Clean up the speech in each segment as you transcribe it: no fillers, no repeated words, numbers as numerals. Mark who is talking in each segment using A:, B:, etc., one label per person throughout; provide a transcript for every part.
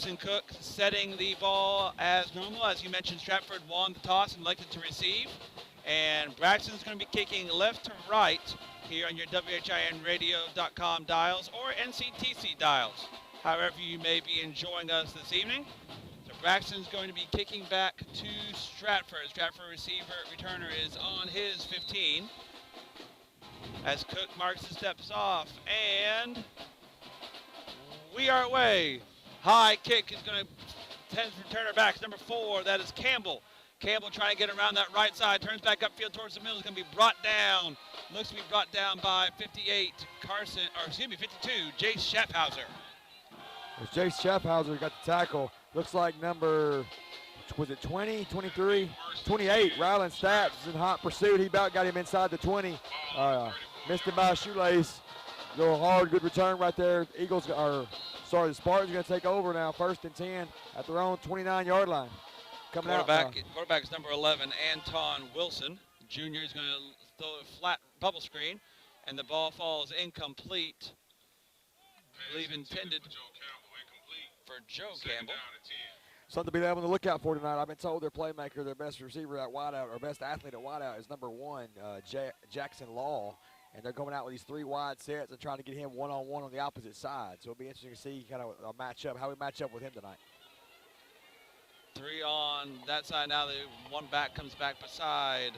A: Braxton Cook setting the ball as normal. As you mentioned, Stratford won the toss and elected to receive. And Braxton's going to be kicking left to right here on your WHINradio.com dials or NCTC dials, however you may be enjoying us this evening. So Braxton's going to be kicking back to Stratford. Stratford returner is on his 15. As Cook marks the steps off, and we are away. High kick is going to tend to return her back. It's number 4, that is Campbell. Campbell trying to get around that right side, turns back upfield towards the middle. Is going to be brought down. Looks to be brought down by 52, Jace Schaffhauser.
B: Jace Schaffhauser got the tackle. Looks like number, was it 20, 23, 28. Ryland Stats is in hot pursuit. He about got him inside the 20. Missed him by a shoelace. Go hard, good return right there. The Spartans are going to take over now, 1st and 10 at their own 29-yard line.
A: Quarterback is number 11, Anton Wilson. Junior is going to throw a flat bubble screen, and the ball falls incomplete. I believe intended for Joe Campbell.
B: Something to be able to look out for tonight. I've been told their playmaker, their best receiver at wideout, or best athlete at wideout is number 1, Jackson Law. And they're going out with these 3 wide sets and trying to get him one-on-one on the opposite side. So it'll be interesting to see kind of a matchup, how we match up with him tonight.
A: 3 on that side now. The one back comes back beside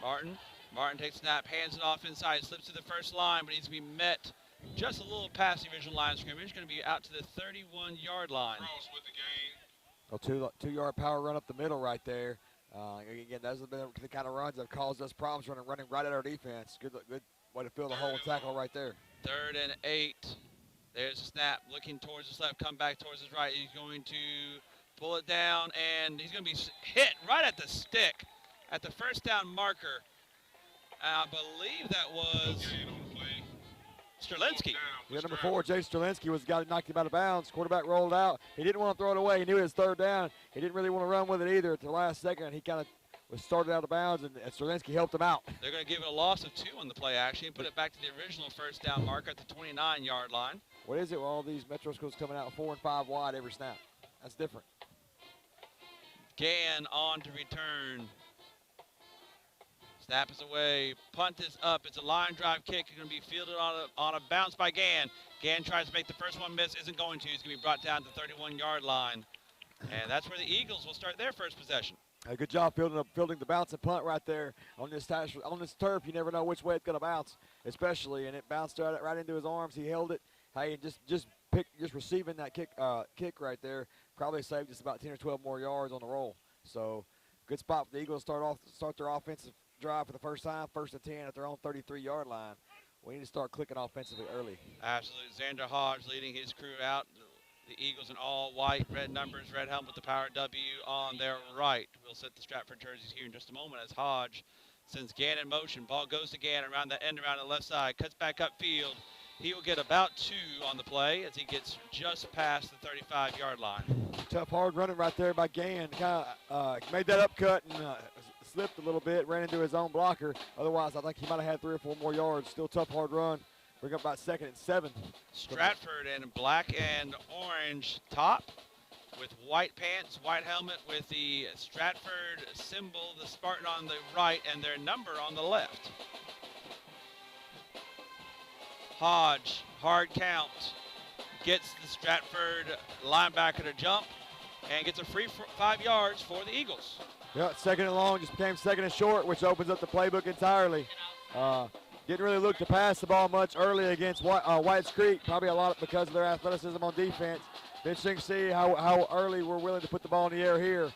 A: Martin. Martin takes a snap, hands it off inside, slips to the first line, but needs to be met just a little past the original line of scrimmage. Going to be out to the 31-yard line.
B: A 2-yard power run up the middle right there. Again, those have been the kind of runs that have caused us problems running right at our defense. Good way to fill the hole and tackle right there.
A: 3rd and 8. There's a snap, looking towards his left, come back towards his right. He's going to pull it down, and he's going to be hit right at the stick at the first down marker. I believe that was Strelinsky.
B: Yeah, number 4, Jay Strelinsky was the guy that knocked him out of bounds. Quarterback rolled out. He didn't want to throw it away. He knew it was 3rd down. He didn't really want to run with it either at the last second. He kind of was started out of bounds, and Strelinsky helped him out.
A: They're going to give it a loss of 2 on the play, actually, and put it back to the original first down marker at the 29-yard line.
B: What is it with all these Metro schools coming out 4 and 5 wide every snap? That's different.
A: Gann on to return. Snap is away. Punt is up. It's a line drive kick. It's going to be fielded on a bounce by Gann. Gann tries to make the first one miss. Isn't going to. He's going to be brought down to the 31-yard line. And that's where the Eagles will start their first possession.
B: A good job fielding the bounce and punt right there on this turf. You never know which way it's going to bounce, especially, and it bounced right into his arms. He held it. Hey, just receiving that kick right there probably saved us about 10 or 12 more yards on the roll. So good spot for the Eagles to start their offensive drive for the first time, 1st and 10 at their own 33-yard line. We need to start clicking offensively early.
A: Absolutely. Xander Hodge leading his crew out. The Eagles in all white, red numbers, red helmet with the power W on their right. We'll set the Stratford jerseys here in just a moment as Hodge sends Gann in motion. Ball goes to Gann around the end, around the left side, cuts back upfield. He will get about 2 on the play as he gets just past the 35-yard line.
B: Tough, hard running right there by Gann. Kind of made that upcut and slipped a little bit, ran into his own blocker. Otherwise, I think he might have had 3 or 4 more yards. Still tough, hard run. Bring up about 2nd and 7.
A: Stratford in black and orange top with white pants, white helmet with the Stratford symbol, the Spartan on the right, and their number on the left. Hodge, hard count, gets the Stratford linebacker to jump and gets a free 5 yards for the Eagles.
B: Yeah, 2nd and long just became 2nd and short, which opens up the playbook entirely. Didn't really look to pass the ball much early against Whites Creek, probably a lot because of their athleticism on defense. Interesting to see how early we're willing to put the ball in the air here.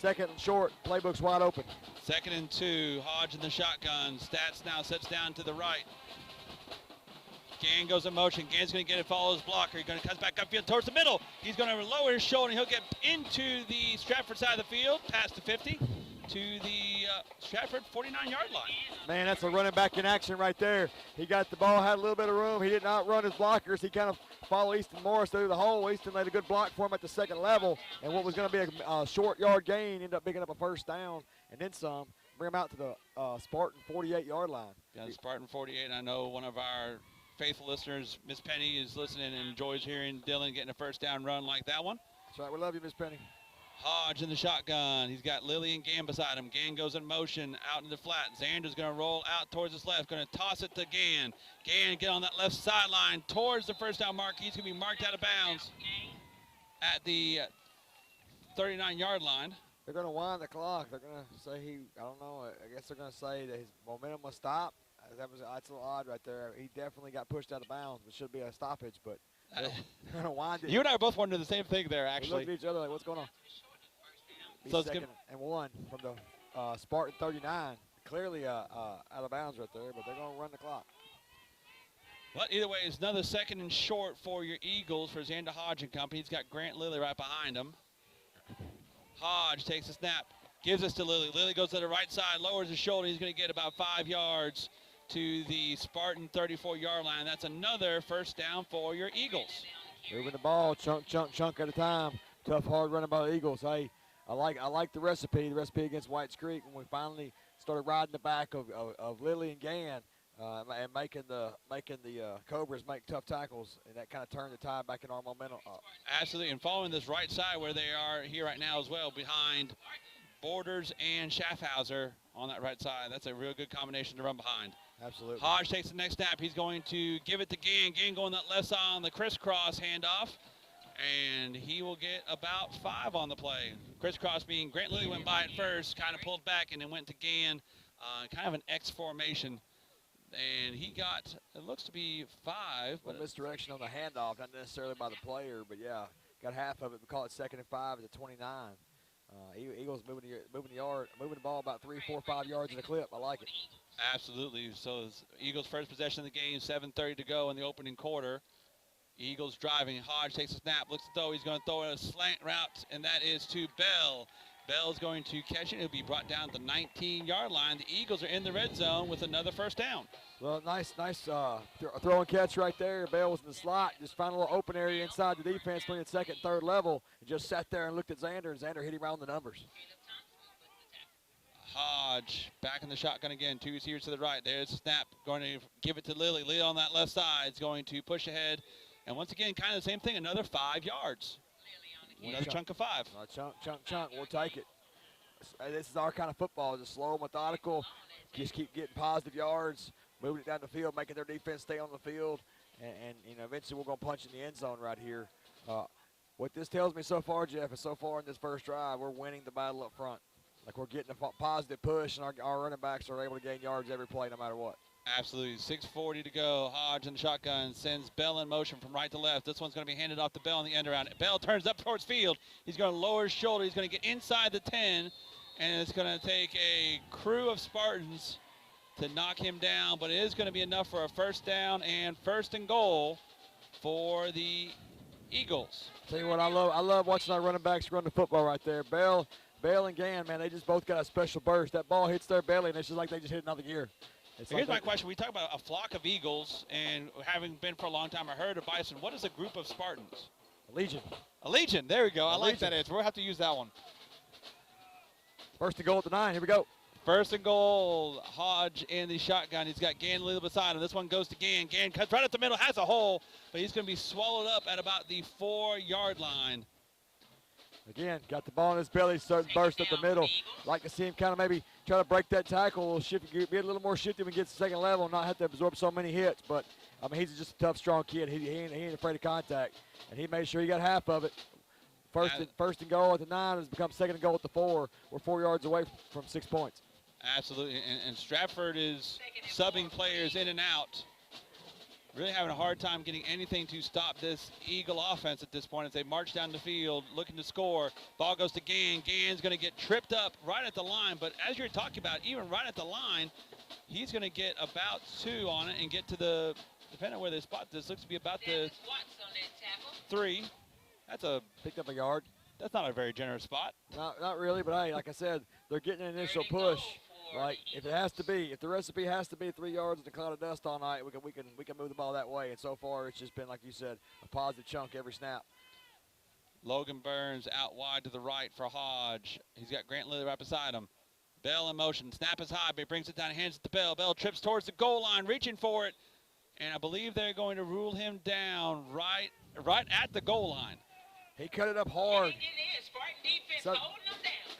B: 2nd and short, playbook's wide open.
A: 2nd and 2, Hodge in the shotgun. Stats now sets down to the right. Gann goes in motion. Gann's going to get it, follow his blocker. He's going to cut back upfield towards the middle. He's going to lower his shoulder, and he'll get into the Stratford side of the field, past the 50, to the Stratford 49-yard line.
B: Man, that's a running back in action right there. He got the ball, had a little bit of room. He did not run his blockers. He kind of followed Easton Morris through the hole. Easton laid a good block for him at the 2nd level, and what was going to be a short yard gain ended up picking up a 1st down and then some. Bring him out to the Spartan 48-yard line.
A: Yeah, the Spartan 48, I know one of our faithful listeners, Miss Penny is listening and enjoys hearing Dylan getting a first down run like that one.
B: That's right. We love you, Miss Penny.
A: Hodge in the shotgun. He's got Lilly and Gann beside him. Gann goes in motion out in the flat. Xander's going to roll out towards his left. Going to toss it to Gann. Gann get on that left sideline towards the first down mark. He's going to be marked out of bounds at the 39-yard line.
B: They're going to wind the clock. They're going to say I don't know, I guess they're going to say that his momentum must stop. That's a little odd right there. He definitely got pushed out of bounds. It should be a stoppage, but they're going to wind it.
A: You and I are both wondering the same thing there, actually.
B: We looked at each other like, what's going on?
A: So it's
B: second and 1 from the Spartan 39. Clearly out of bounds right there, but they're going to run the clock.
A: But either way, it's another second and short for your Eagles for Xander Hodge and company. He's got Grant Lilly right behind him. Hodge takes a snap, gives us to Lilly. Lilly goes to the right side, lowers his shoulder. He's going to get about 5 yards to the Spartan 34-yard line. That's another first down for your Eagles.
B: Moving the ball, chunk at a time. Tough, hard running by the Eagles. Hey, I like the recipe against Whites Creek when we finally started riding the back of Lilly and Gann and making the Cobras make tough tackles, and that kind of turned the tide back in our momentum up.
A: Absolutely, and following this right side where they are here right now as well, behind Borders and Schaffhauser on that right side. That's a real good combination to run behind.
B: Absolutely.
A: Hodge takes the next snap. He's going to give it to Gann. Gann going that left side on the crisscross handoff. And he will get about 5 on the play. Crisscross being Grant Lilly went by it first, kind of pulled back, and then went to Gann, kind of an X formation. And he got, it looks to be 5.
B: But misdirection on the handoff, not necessarily by the player, but yeah, got half of it. We call it 2nd and 5 at the 29. Eagles moving the ball about 3, 4, 5 yards in a clip. I like it.
A: Absolutely. So it's Eagles' first possession of the game, 7:30 to go in the opening quarter. Eagles driving. Hodge takes a snap, looks to throw. He's going to throw a slant route, and that is to Bell. Bell's going to catch it. It'll be brought down to the 19-yard line. The Eagles are in the red zone with another first down.
B: Well, nice throw and catch right there. Bell was in the slot, just found a little open area inside the defense, playing at 2nd and 3rd level, and just sat there and looked at Xander, and Xander hit him around the numbers.
A: Hodge back in the shotgun again. 2 receivers to the right. There's the snap. Going to give it to Lilly. Lilly on that left side is going to push ahead. And once again, kind of the same thing, another 5 yards. Another chunk of 5.
B: Chunk. We'll take it. This is our kind of football, just slow, methodical, just keep getting positive yards, moving it down the field, making their defense stay on the field, and eventually we're going to punch in the end zone right here. What this tells me so far, Jeff, is so far in this first drive, we're winning the battle up front. Like we're getting a positive push, and our running backs are able to gain yards every play no matter what.
A: Absolutely. 6:40 to go. Hodge in the shotgun sends Bell in motion from right to left. This one's going to be handed off to Bell in the end around. Bell turns up towards field. He's going to lower his shoulder. He's going to get inside the 10, and it's going to take a crew of Spartans to knock him down, but it is going to be enough for a first down and 1st and goal for the Eagles.
B: Tell you what, I love watching our running backs run the football right there. Bell and Gann, man, they just both got a special burst. That ball hits their belly, and it's just like they just hit another gear.
A: Here's my question. We talk about a flock of Eagles, and having been for a long time a herd of bison, what is a group of Spartans?
B: A legion.
A: A legion. There we go. I like that answer. We'll have to use that one.
B: 1st and goal at the 9. Here we go.
A: 1st and goal. Hodge in the shotgun. He's got Gann Lilly beside him. This one goes to Gann. Gann cuts right up the middle, has a hole, but he's going to be swallowed up at about the 4-yard line.
B: Again, got the ball in his belly, starting to burst up the middle. Like to see him kind of maybe try to break that tackle, a little shifty, be a little more shifty when he gets to 2nd level and not have to absorb so many hits. But, I mean, he's just a tough, strong kid. He ain't afraid of contact. And he made sure he got half of it. First and goal at the 9 has become 2nd and goal at the 4. We're 4 yards away from 6 points.
A: Absolutely. And Stratford is subbing players in and out. Really having a hard time getting anything to stop this Eagle offense at this point as they march down the field looking to score. Ball goes to Gann. Gann's going to get tripped up right at the line. But as you're talking about, even right at the line, he's going to get about 2 on it and get to the, depending on where they spot this, looks to be about the 3. That's
B: picked up a yard.
A: That's not a very generous spot.
B: Not really, but hey, like I said, they're getting an initial push. Like if the recipe has to be 3 yards and a cloud of dust all night, we can move the ball that way. And so far, it's just been, like you said, a positive chunk every snap.
A: Logan Burns out wide to the right for Hodge. He's got Grant Lilly right beside him. Bell in motion. Snap is high, but he brings it down, hands it to Bell. Bell trips towards the goal line, reaching for it, and I believe they're going to rule him down right at the goal line.
B: He cut it up hard.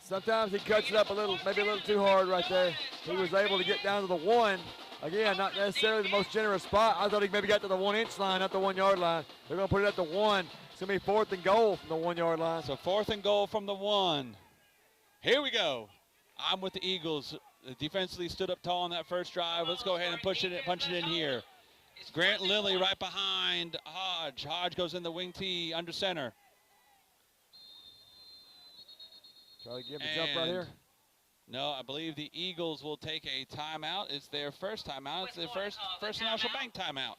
B: Sometimes he cuts it up maybe a little too hard right there. He was able to get down to the 1. Again, not necessarily the most generous spot. I thought he maybe got to the 1-inch line, not the 1-yard line. They're going to put it at the 1. It's going to be 4th and goal from the 1-yard line.
A: So 4th and goal from the 1. Here we go. I'm with the Eagles. The defensively stood up tall on that first drive. Let's go ahead and punch it in here. Grant Lilly right behind Hodge. Hodge goes in the wing tee under center.
B: Try to give him a jump right here.
A: No, I believe the Eagles will take a timeout. It's their first timeout. It's their first National Bank timeout.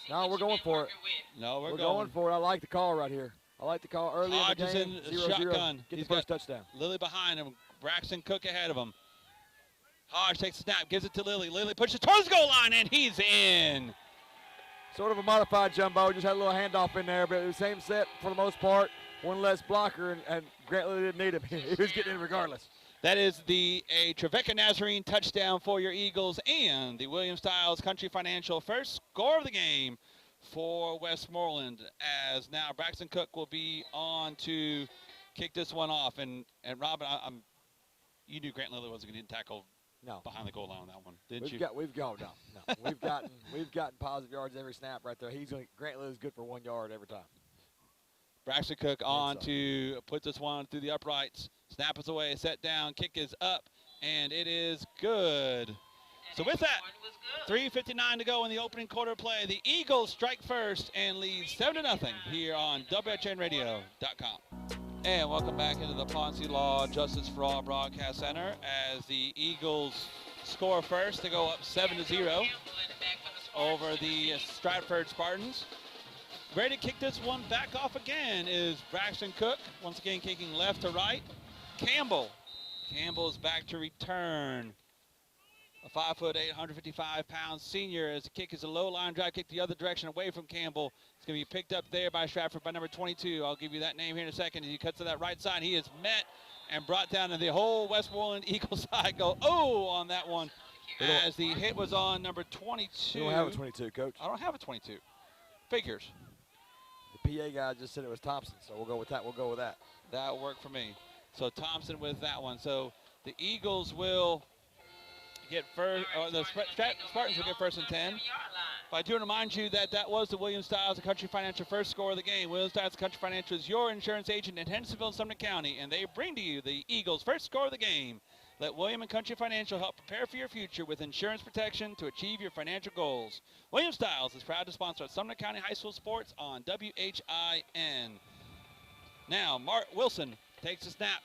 B: No, we're going for it.
A: No, we're
B: going for it. I like the call right here. I like the call early in the game.
A: Hodge is in shotgun.
B: Get the first touchdown.
A: Lilly behind him. Braxton Cook ahead of him. Hodge takes a snap, gives it to Lilly. Lilly pushes towards the goal line, and he's in.
B: Sort of a modified jumbo. Just had a little handoff in there, but it was the same set for the most part. One less blocker, and Grant Lilly didn't need him. He was getting in regardless.
A: That is a Trevecca Nazarene touchdown for your Eagles and the William Styles Country Financial first score of the game for Westmoreland, as now Braxton Cook will be on to kick this one off. And Robin, you knew Grant Lilly wasn't going to tackle behind the goal line on that one, didn't you? We've
B: gotten positive yards every snap right there. Grant Lilly's good for 1 yard every time.
A: Braxton Cook on to put this one through the uprights. Snap is away, set down, kick is up, and it is good. So with that, 3:59 to go in the opening quarter play. The Eagles strike first and lead 7-0 here on WHINradio.com. And welcome back into the Ponce Law Justice for All Broadcast Center as the Eagles score first to go up 7-0 over the Stratford Spartans. Ready to kick this one back off again is Braxton Cook, once again kicking left to right. Campbell's back to return. A 5'8", 155-pound senior, as the kick is a low line drive kick the other direction away from Campbell. It's going to be picked up there by Stratford by number 22. I'll give you that name here in a second. He cuts to that right side. He is met and brought down to the whole Westmoreland Eagles side. Go, on that one, as the hit was on number 22.
B: You don't have a 22, Coach.
A: I don't have a 22. Figures.
B: The PA guy just said it was Thompson, so we'll go with that.
A: That'll work for me. So Thompson with that one. So the Eagles will get first, or the Spartans will get first and 10. But I do want to remind you that was the William Styles Country Financial first score of the game. William Styles Country Financial is your insurance agent in Hendersonville and Sumner County, and they bring to you the Eagles' first score of the game. Let William & Country Financial help prepare for your future with insurance protection to achieve your financial goals. William Styles is proud to sponsor Sumner County High School sports on WHIN. Now, Mark Wilson takes a snap,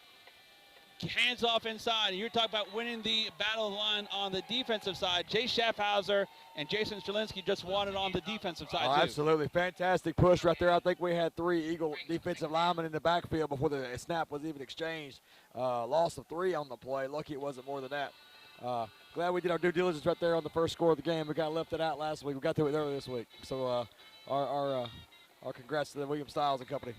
A: hands off inside, and you're talking about winning the battle line on the defensive side. Jay Schaffhauser and Jason Strelinsky just won it on the defensive side, too.
B: Absolutely. Fantastic push right there. I think we had 3 Eagle defensive linemen in the backfield before the snap was even exchanged. Loss of 3 on the play. Lucky it wasn't more than that. Glad we did our due diligence right there on the first score of the game. We got left it out last week. We got to it earlier this week. So our congrats to the William Styles and company.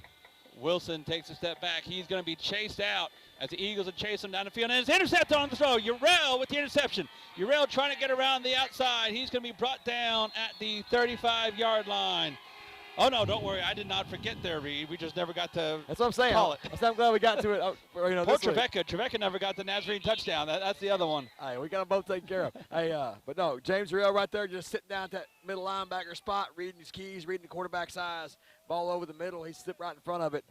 A: Wilson takes a step back. He's going to be chased out as the Eagles will chase him down the field. And it's intercepted on the throw. Urell with the interception. Urell trying to get around the outside. He's going to be brought down at the 35-yard line. Oh, no, don't worry. I did not forget there, Reed. We just never got to
B: That's what I'm saying.
A: call it.
B: I'm glad we got to it.
A: Poor Trevecca. Trevecca never got the Nazarene touchdown. That's the other one.
B: Hey, we got them both taken care of. But no, James Urell right there just sitting down at that middle linebacker spot, reading his keys, reading the quarterback's eyes. Ball over the middle. He slipped right in front of it.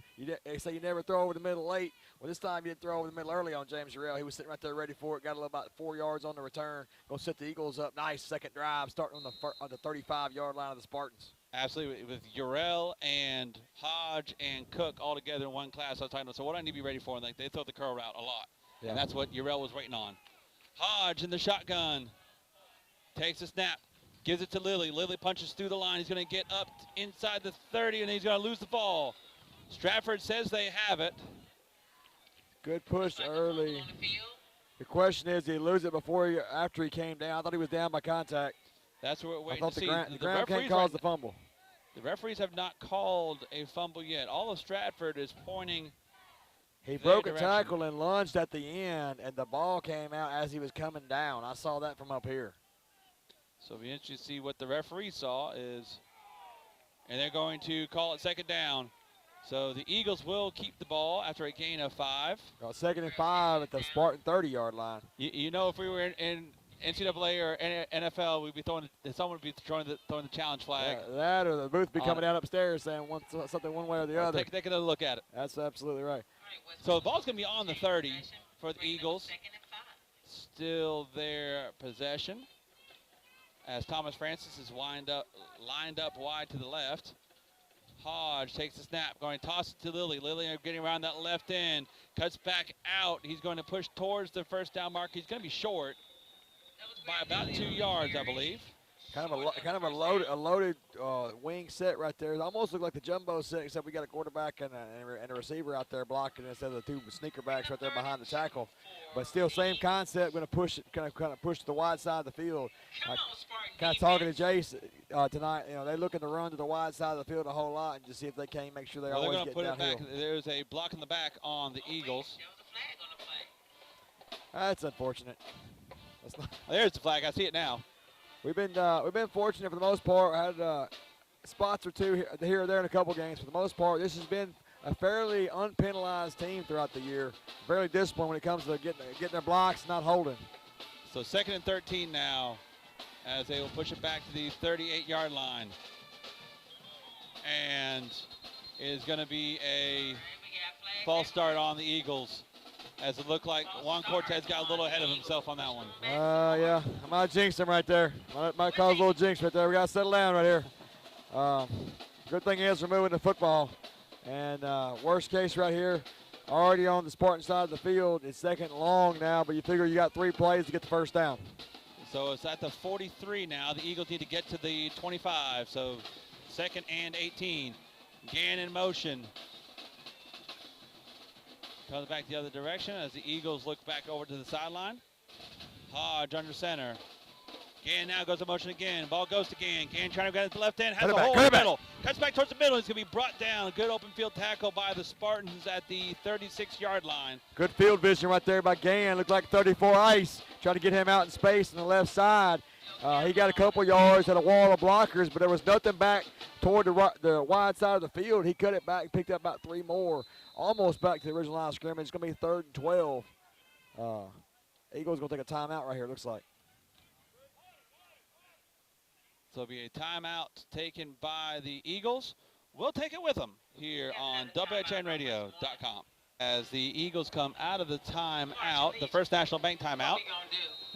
B: They say you never throw over the middle late. Well, this time you didn't throw over the middle early on James Urell. He was sitting right there ready for it. Got about 4 yards on the return. Going to set the Eagles up. Nice second drive starting on the 35-yard line of the Spartans.
A: Absolutely. With Urell and Hodge and Cook all together in one class, I was talking about. So what I need to be ready for, like they throw the curl route a lot. Yeah. And that's what Urell was waiting on. Hodge in the shotgun. Takes a snap. Gives it to Lilly. Lilly punches through the line. He's going to get up inside the 30, and he's going to lose the ball. Stratford says they have it.
B: Good push early. The question is, did he lose it after he came down? I thought he was down by contact.
A: That's what we're waiting to see.
B: The ground can't cause the fumble.
A: The referees have not called a fumble yet. All of Stratford is pointing.
B: He broke a tackle and lunged at the end, and the ball came out as he was coming down. I saw that from up here.
A: So it'll be interesting to see what the referee saw is. And they're going to call it second down. So the Eagles will keep the ball after a gain of 5.
B: Got 2nd and 5 at the Spartan 30-yard line.
A: You know, if we were in NCAA or NFL, we'd be someone would be throwing the challenge flag.
B: Yeah, that or the booth be coming down upstairs saying something one way or the other.
A: Take another look at it.
B: That's absolutely right.
A: So the ball's going to be on the 30 for the Eagles. Still their possession as Thomas Francis is lined up wide to the left. Hodge takes the snap, going to toss it to Lilly. Lilly getting around that left end, cuts back out. He's going to push towards the first down mark. He's going to be short by about 2 yards, I believe.
B: Kind of a loaded wing set right there. It almost looked like the jumbo set, except we got a quarterback and a receiver out there blocking instead of the 2 sneaker backs right there behind the tackle. But still, same concept. Going to push it, kind of push to the wide side of the field. Kind of talking to Jace tonight. You know, they're looking to run to the wide side of the field a whole lot and just see if they can make sure they always get downhill.
A: They're going to put it back. There's a block in the back on the Eagles.
B: That's unfortunate.
A: There's the flag. I see it now.
B: We've been fortunate for the most part. We had spots or two here or there in a couple games. For the most part, this has been a fairly unpenalized team throughout the year. Fairly disciplined when it comes to getting their blocks, not holding.
A: So 2nd and 13 now, as they will push it back to the 38-yard line, and it is going to be a false start on the Eagles. As it looked like Juan Cortez got a little ahead of himself on that one.
B: Yeah, I might jinx him right there. Might cause a little jinx right there. We got to settle down right here. Good thing is we're moving to football. And worst case right here, already on the Spartan side of the field. It's 2nd and long now, but you figure you got 3 plays to get the first down.
A: So it's at the 43 now. The Eagles need to get to the 25. So 2nd and 18. Gann in motion. Comes back the other direction as the Eagles look back over to the sideline. Hodge under center. Gann now goes in motion again. Ball goes to Gann. Gann trying to get it to the left end. Has a hole in the middle. Cuts back towards the middle. He's going to be brought down. Good open field tackle by the Spartans at the 36-yard line.
B: Good field vision right there by Gann. Looked like 34 ice. Trying to get him out in space on the left side. He got a couple yards at a wall of blockers, but there was nothing back toward the wide side of the field. He cut it back, picked up about 3 more. Almost back to the original line of scrimmage. It's going to be 3rd and 12. Eagles going to take a timeout right here, looks like.
A: So it'll be a timeout taken by the Eagles. We'll take it with them here on WHINradio.com. As the Eagles come out of the timeout, the First National Bank timeout.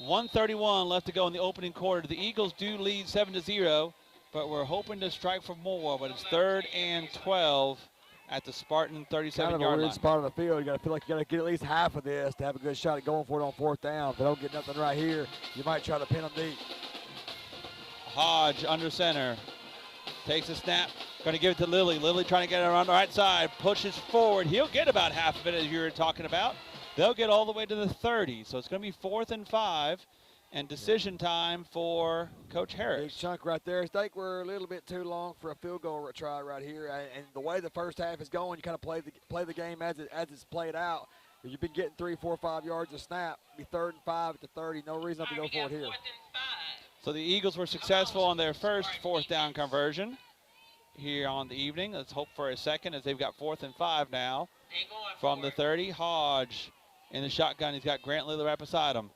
A: 1:31 left to go in the opening quarter. The Eagles do lead 7-0, but we're hoping to strike for more. But it's 3rd and 12. At the Spartan 37-yard line.
B: Kind of a weird spot on the field. You got to feel like you got to get at least half of this to have a good shot at going for it on 4th down. If they don't get nothing right here, you might try to pin them deep.
A: Hodge under center. Takes a snap. Going to give it to Lilly. Lilly trying to get it around the right side. Pushes forward. He'll get about half of it, as you were talking about. They'll get all the way to the 30. So it's going to be 4th and 5. And decision time for Coach Harris.
B: Big chunk right there. I think we're a little bit too long for a field goal try right here. And the way the first half is going, you kind of play the game as it's played out. You've been getting 3, 4, 5 yards a snap. Be 3rd and 5 at the 30. No reason not to go for it here.
A: So the Eagles were successful on their first 4th down conversion here on the evening. Let's hope for a second as they've got 4th and 5 now from the 30. Hodge in the shotgun. He's got Grant Lilly right beside him.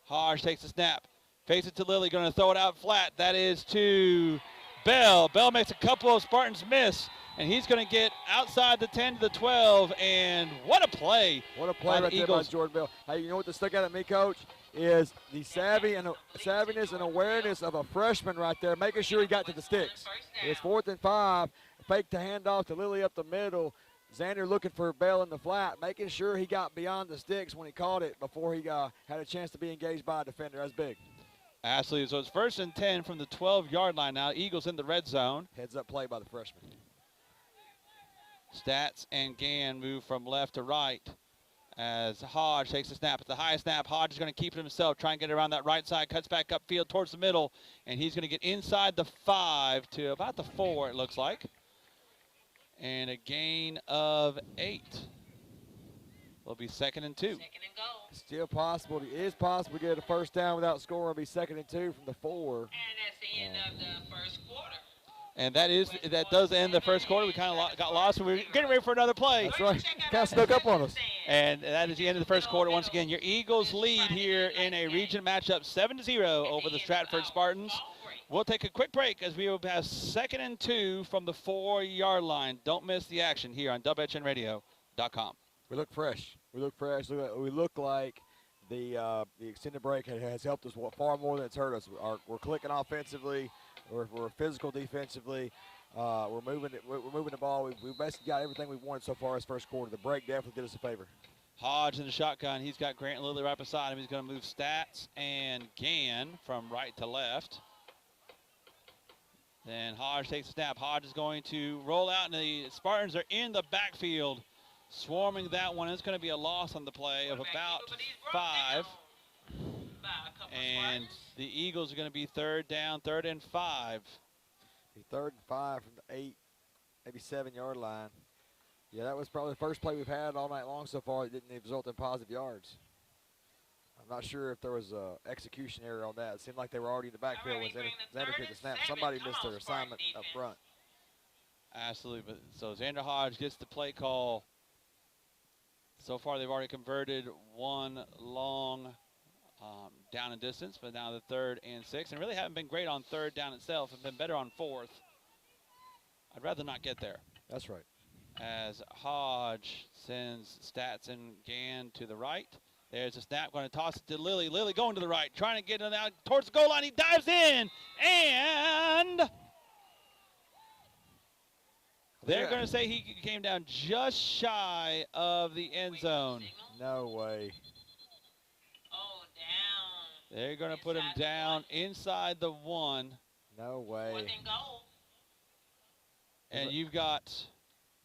A: Hodge takes the snap, fakes it to Lilly, going to throw it out flat. That is to Bell. Bell makes a couple of Spartans miss, and he's going to get outside the 10 to the 12, and what a play.
B: What a play right there by Jordan Bell. Hey, you know what stuck out at me, Coach, is the savviness and awareness of a freshman right there, making sure he got to the sticks. It's 4th and 5, fake to handoff to Lilly up the middle. Xander looking for Bell in the flat, making sure he got beyond the sticks when he caught it before he had a chance to be engaged by a defender. That's big.
A: Absolutely. So it's 1st and 10 from the 12-yard line now. Eagles in the red zone.
B: Heads up play by the freshman.
A: Stats and Gann move from left to right as Hodge takes the snap. It's the high snap. Hodge is going to keep it himself, try and get around that right side, cuts back upfield towards the middle, and he's going to get inside the 5 to about the 4, it looks like. And a gain of 8. Will be 2nd and 2.
C: 2nd and goal.
B: Still possible. It is possible to get a first down without scoring. It'll be 2nd and 2 from the 4.
C: And that's the end of the first quarter.
A: And that does end the first quarter. We kind of got lost, and we were getting ready for another play.
B: That's right. Kind of snuck up on us.
A: And that is the end of the first quarter. Once again, your Eagles lead here in a region matchup 7-0 over the Stratford Spartans. We'll take a quick break as we will pass 2nd and 2 from the 4-yard line. Don't miss the action here on WHINradio.com.
B: We look fresh. We look fresh. We look like the extended break has helped us far more than it's hurt us. We're clicking offensively. We're physical defensively. We're moving the ball. We've basically got everything we've wanted so far this first quarter. The break definitely did us a favor.
A: Hodge in the shotgun. He's got Grant Lilly right beside him. He's going to move Stats and Gann from right to left. Then Hodge takes a snap. Hodge is going to roll out, and the Spartans are in the backfield, swarming that one. It's going to be a loss on the play of about 5. And the Eagles are going to be 3rd down, 3rd and 5.
B: Be 3rd and 5 from the 8, maybe 7-yard line. Yeah, that was probably the first play we've had all night long so far that didn't result in positive yards. I'm not sure if there was an execution error on that. It seemed like they were already in the backfield when Xander took the snap. Somebody missed their assignment up front.
A: Absolutely. But so Xander Hodge gets the play call. So far, they've already converted one long down and distance, but now the 3rd and 6. And really haven't been great on 3rd down itself. Have been better on 4th. I'd rather not get there.
B: That's right.
A: As Hodge sends Stats and Gann to the right. There's a snap, going to toss it to Lilly. Lilly going to the right, trying to get it out towards the goal line. He dives in, and they're going to say he came down just shy of the end zone.
B: No way.
C: Oh, down.
A: They're going to put him down inside the 1.
B: No way.
C: 4th and goal.
A: And you've got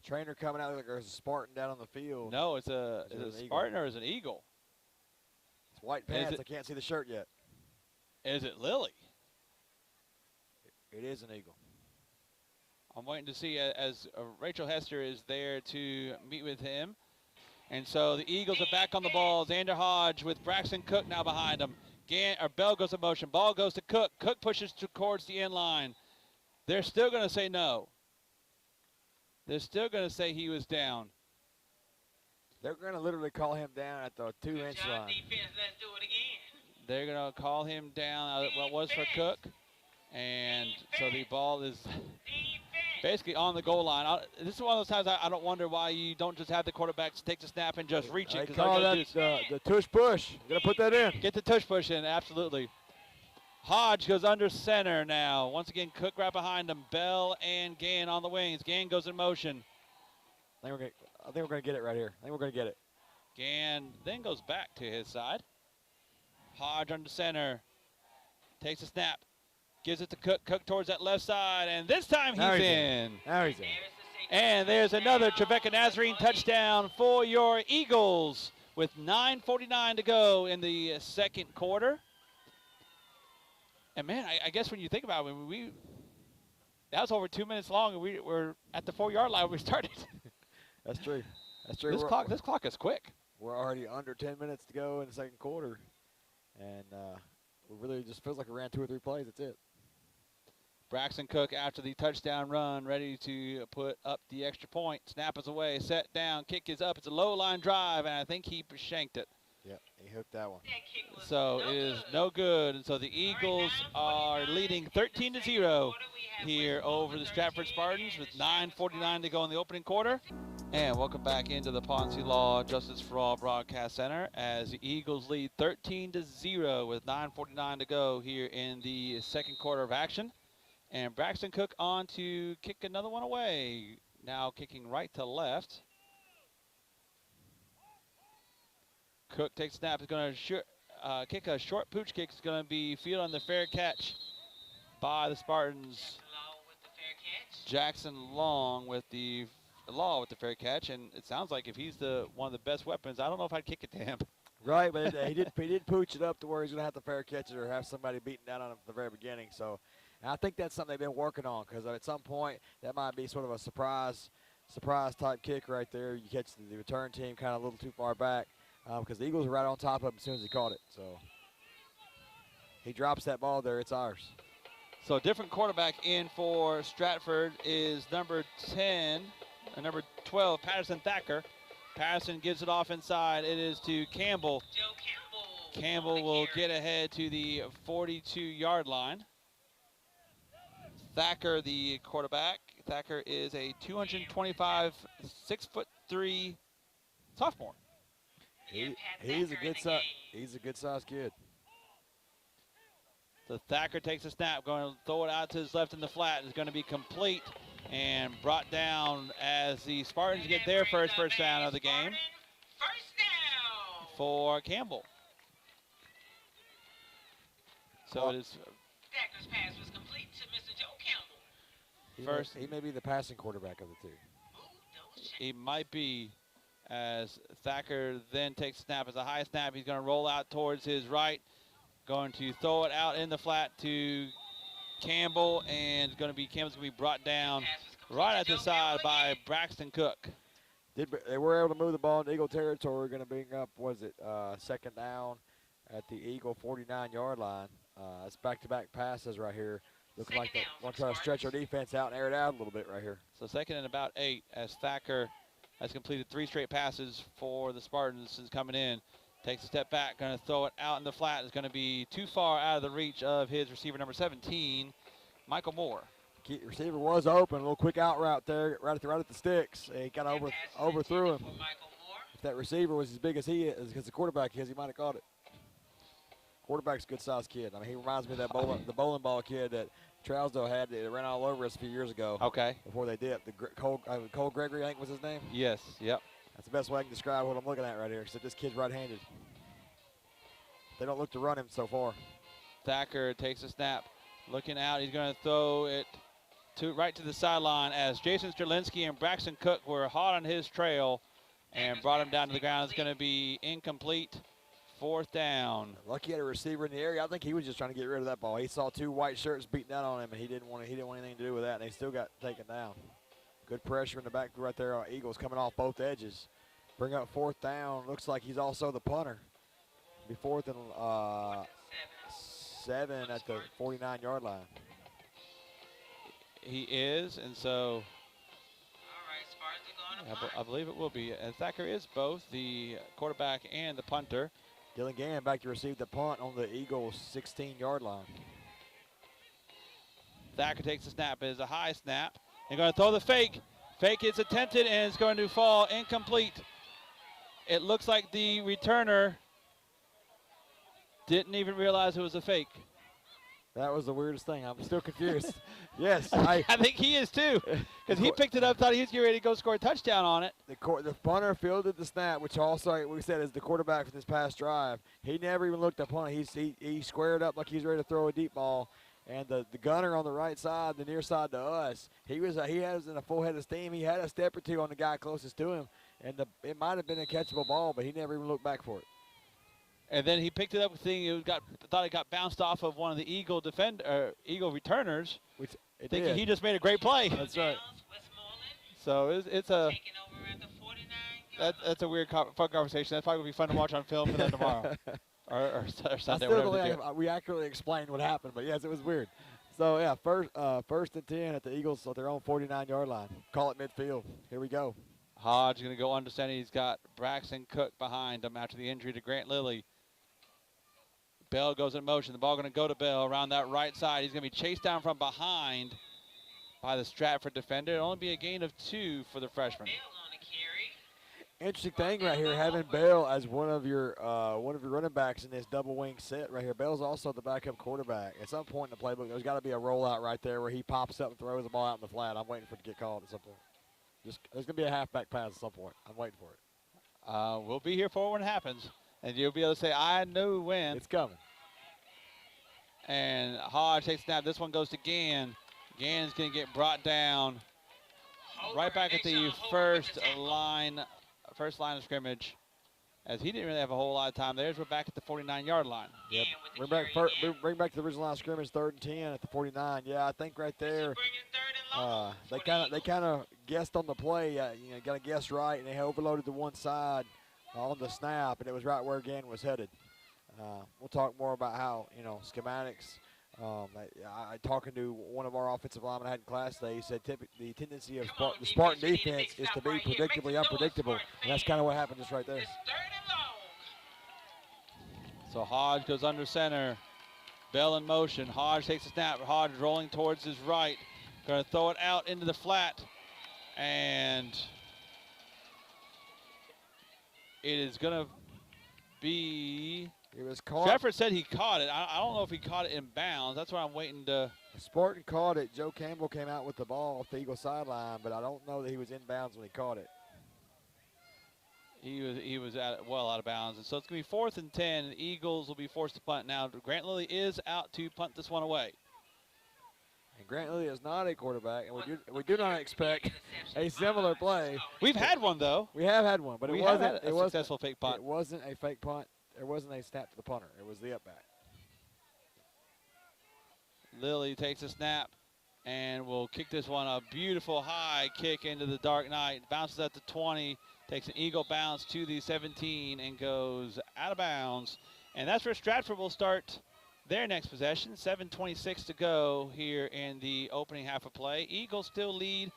B: trainer coming out like there's a Spartan down on the field.
A: No, it's a Spartan or is it an Eagle?
B: It's white pants. I can't see the shirt yet.
A: Is it Lilly?
B: It is an Eagle.
A: I'm waiting to see as Rachel Hester is there to meet with him. And so the Eagles are back on the ball. Xander Hodge with Braxton Cook now behind him. Bell goes in motion. Ball goes to Cook. Cook pushes towards the end line. They're still going to say no. They're still going to say he was down.
B: They're going to literally call him down at the 2-inch line.
C: Defense, let's do it again.
A: They're going to call him down. What was for Cook. And so the ball is basically on the goal line. This is one of those times I don't wonder why you don't just have the quarterbacks take the snap and just reach it.
B: They call that the tush push. You got to put that in.
A: Get the tush push in, absolutely. Hodge goes under center now. Once again, Cook right behind him. Bell and Gann on the wings. Gann goes in motion.
B: I think we're going to get it right here. I think we're going to get it.
A: Gann then goes back to his side. Hodge under center. Takes a snap. Gives it to Cook. Cook towards that left side. And this time he's in.
B: Now he's in.
A: And there's another Trevecca Nazarene touchdown for your Eagles with 9:49 to go in the second quarter. And, man, I guess when you think about it, that was over 2 minutes long, and we were at the 4-yard line when we started.
B: That's true. That's true.
A: This clock is quick.
B: We're already under 10 minutes to go in the second quarter. And it really just feels like we ran 2 or 3 plays. That's it.
A: Braxton Cook after the touchdown run, ready to put up the extra point. Snap is away, set down, kick is up. It's a low-line drive, and I think he shanked it.
B: Yep, he hooked that one.
A: So it is no good. And so the Eagles are leading 13-0 here over the Stratford Spartans with 9:49 to go in the opening quarter. And welcome back into the Ponce Law Justice for All Broadcast Center as the Eagles lead 13-0 with 9:49 to go here in the second quarter of action. And Braxton Cook on to kick another one away. Now kicking right to left. Cook takes a snap. Is going to kick a short pooch kick. It's going to be fielded on the fair catch by the Spartans. Jackson Long with the fair catch, and it sounds like if he's one of the best weapons, I don't know if I'd kick it to him.
B: Right, but he did pooch it up to where he's going to have to fair catch it or have somebody beating down on him from the very beginning. So I think that's something they've been working on because at some point that might be sort of a surprise type kick right there. You catch the return team kind of a little too far back. because the Eagles were right on top of him as soon as he caught it. So he drops that ball there. It's ours.
A: So a different quarterback in for Stratford is number 10, number 12, Patterson Thacker. Patterson gives it off inside. It is to Campbell.
C: Joe Campbell.
A: Campbell will get ahead to the 42-yard line. Thacker, the quarterback. Thacker is a 225, 6'3" sophomore.
B: He's a good size. He's a good sized kid.
A: So Thacker takes a snap, going to throw it out to his left in the flat. It's going to be complete and brought down as the Spartans get their first down of the game.
C: First down
A: for Campbell. So it is.
C: Thacker's pass was complete to Mr. Joe Campbell.
B: He may be the passing quarterback of the two.
A: He might be, as Thacker then takes a snap. As a high snap, he's going to roll out towards his right. Going to throw it out in the flat to Campbell, and Campbell's going to be brought down right at the side by Braxton Cook.
B: They were able to move the ball into Eagle territory. Going to bring up, second down at the Eagle 49-yard line. It's back-to-back passes right here. Looking like they want to try to stretch our defense out and air it out a little bit right here.
A: So second and about 8 as Thacker has completed 3 straight passes for the Spartans since coming in. Takes a step back, going to throw it out in the flat. It's going to be too far out of the reach of his receiver, number 17, Michael Moore.
B: Receiver was open, a little quick out route there, right at the sticks. He kind of overthrew him. If that receiver was as big as he is, because the quarterback is, he might have caught it. Quarterback's a good-sized kid. I mean, he reminds me of that the bowling ball kid that Trousdale had that ran all over us a few years ago.
A: Okay.
B: Before they dipped. Cole Gregory, I think was his name.
A: Yes, yep.
B: That's the best way I can describe what I'm looking at right here, except this kid's right-handed. They don't look to run him so far.
A: Thacker takes a snap. Looking out, he's going to throw it right to the sideline as Jason Strelinsky and Braxton Cook were hot on his trail and brought him down to the ground. It's going to be incomplete. 4th down.
B: Lucky he had a receiver in the area. I think he was just trying to get rid of that ball. He saw 2 white shirts beating down on him, and he didn't want anything to do with that, and they still got taken down. Good pressure in the back right there. Eagles coming off both edges. Bring up 4th down. Looks like he's also the punter. Be 4th and 7 at the 49-yard line.
A: He is, and so I believe it will be. And Thacker is both the quarterback and the punter.
B: Dylan Gann back to receive the punt on the Eagles' 16-yard line.
A: Thacker takes the snap. It is a high snap. They're going to throw the fake. Fake is attempted, and it's going to fall incomplete. It looks like the returner didn't even realize it was a fake.
B: That was the weirdest thing. I'm still confused. Yes.
A: I think he is too, because he picked it up, thought he was getting ready to go score a touchdown on it.
B: The punter fielded the snap, which also we said is the quarterback for this past drive. He never even looked up on it. He squared up like he's ready to throw a deep ball. And the gunner on the right side, the near side to us, he was in a full head of steam. He had a step or two on the guy closest to him, and it might have been a catchable ball, but he never even looked back for it.
A: And then he picked it up, thought it got bounced off of one of the Eagle returners, thinking he just made a great play.
B: That's right.
A: So it's a that's a weird fun conversation. That's probably gonna be fun to watch on film for them tomorrow. Or Sunday, whatever.
B: We accurately explained what happened, but yes, it was weird. So yeah, first and 10 at the Eagles at their own 49-yard line. Call it midfield. Here we go.
A: Hodge going to go understanding. He's got Braxton Cook behind him after the injury to Grant Lilly. Bell goes in motion. The ball going to go to Bell around that right side. He's going to be chased down from behind by the Stratford defender. It'll only be a gain of 2 for the freshman.
B: Interesting thing right here, having Bell as one of your running backs in this double wing set right here. Bell's also the backup quarterback. At some point in the playbook, there's got to be a rollout right there where he pops up and throws the ball out in the flat. I'm waiting for it to get called at some point. There's going to be a halfback pass at some point. I'm waiting for it.
A: We'll be here for it when it happens, and you'll be able to say, I know when.
B: It's coming.
A: And Hodge takes a snap. This one goes to Gann. Gann's going to get brought down right back at the first line of scrimmage, as he didn't really have a whole lot of time. We're back at the 49-yard line.
B: Yep. Bring back to the original line of scrimmage, 3rd and 10 at the 49. Yeah, I think right there they kind of guessed on the play. Got to guess right, and they overloaded to one side on the snap, and it was right where Gann was headed. We'll talk more about how, schematics. Talking to one of our offensive linemen I had in class today, he said the tendency of the Spartan defense is to be predictably unpredictable, and that's kind of what happened just right there.
A: So Hodge goes under center. Bell in motion. Hodge takes a snap. Hodge rolling towards his right. Going to throw it out into the flat. And it is going to be...
B: It was caught.
A: Stratford said he caught it. I don't know if he caught it in bounds. That's what I'm waiting to...
B: Spartan caught it. Joe Campbell came out with the ball off the Eagle sideline, but I don't know that he was in bounds when he caught it.
A: He was well out of bounds. And so it's going to be 4th and 10. The Eagles will be forced to punt. Now, Grant Lilly is out to punt this one away.
B: And Grant Lilly is not a quarterback, and we do not expect a similar play.
A: We've had one, though.
B: We have had one, but it wasn't
A: a successful fake punt.
B: It wasn't a fake punt. There wasn't a snap to the punter. It was the up back.
A: Lilly takes a snap and will kick this one. A beautiful high kick into the dark night. Bounces at the 20, takes an Eagle bounce to the 17 and goes out of bounds. And that's where Stratford will start their next possession. 7:26 to go here in the opening half of play. Eagles still lead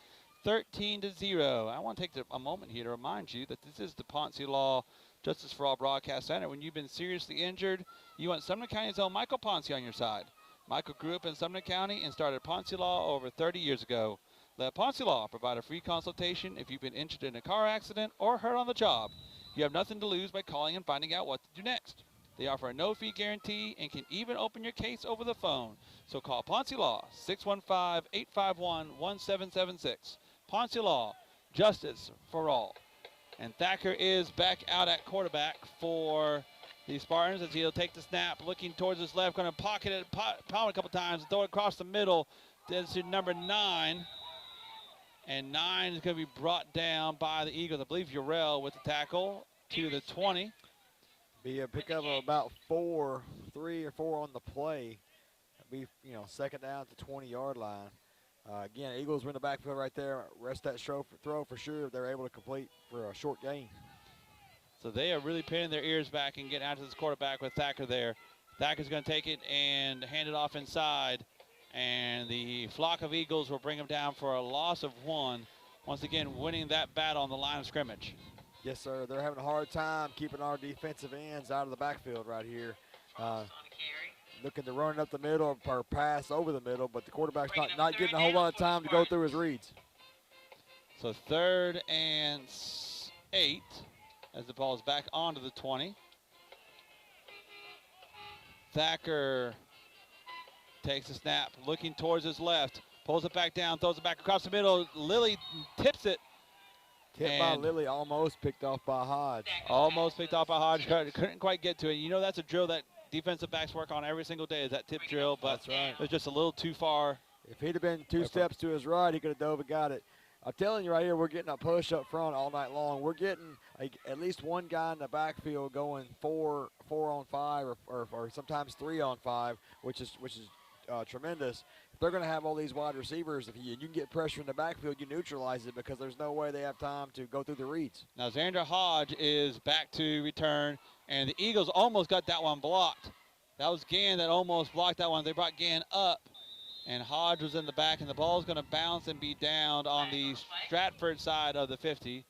A: 13-0. I want to take a moment here to remind you that this is the Ponce Law Justice for All Broadcast Center. When you've been seriously injured, you want Sumner County's own Michael Ponce on your side. Michael grew up in Sumner County and started Ponce Law over 30 years ago. Let Ponce Law provide a free consultation if you've been injured in a car accident or hurt on the job. You have nothing to lose by calling and finding out what to do next. They offer a no-fee guarantee and can even open your case over the phone. So call Ponce Law, 615-851-1776. Ponce Law, justice for all. And Thacker is back out at quarterback for the Spartans as he'll take the snap, looking towards his left, going to pocket it, pound a couple times, throw it across the middle. That's to number 9. And 9 is going to be brought down by the Eagles. I believe Urel with the tackle to the 20.
B: Be a pickup of about 3 or 4 on the play. Be, second down at the 20-yard line. Again, Eagles were in the backfield right there. Rest that throw for sure if they're able to complete for a short gain.
A: So they are really pinning their ears back and getting out to this quarterback with Thacker there. Thacker's going to take it and hand it off inside. And the flock of Eagles will bring him down for a loss of 1. Once again, winning that battle on the line of scrimmage.
B: Yes, sir. They're having a hard time keeping our defensive ends out of the backfield right here. Looking to run up the middle or pass over the middle, but the quarterback's not getting a whole lot of time to go through his reads.
A: So 3rd and 8 as the ball is back onto the 20. Thacker takes a snap, looking towards his left, pulls it back down, throws it back across the middle. Lilly tips it.
B: Tipped by Lilly, almost picked off by Hodge.
A: Almost picked off by Hodge, couldn't quite get to it. That's a drill that defensive backs work on every single day, is that tip drill, but
B: that's right.
A: It was just a little too far.
B: If he'd have been 2 steps to his right, he could have dove and got it. I'm telling you right here, we're getting a push up front all night long. We're getting at least one guy in the backfield going 4 on 5 or sometimes 3 on 5, which is tremendous. If they're going to have all these wide receivers, if you can get pressure in the backfield, you neutralize it because there's no way they have time to go through the reads.
A: Now Xander Hodge is back to return, and the Eagles almost got that one blocked. That was Gann that almost blocked that one. They brought Gann up, and Hodge was in the back, and the ball is going to bounce and be downed on the Stratford side of the 50.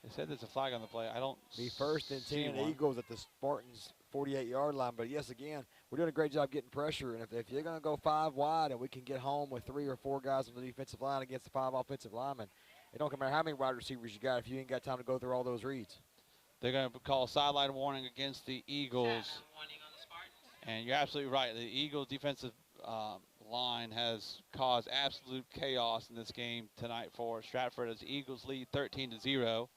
A: They said there's a flag on the play. I don't
B: be 1st and 10
A: one.
B: Eagles at the Spartans' 48-yard line. But, yes, again, we're doing a great job getting pressure. And if you're going to go 5 wide and we can get home with 3 or 4 guys on the defensive line against the 5 offensive linemen, it don't matter how many wide receivers you got if you ain't got time to go through all those reads.
A: They're going to call sideline warning against the Eagles. And you're absolutely right. The Eagles' defensive line has caused absolute chaos in this game tonight for Stratford as the Eagles lead 13-0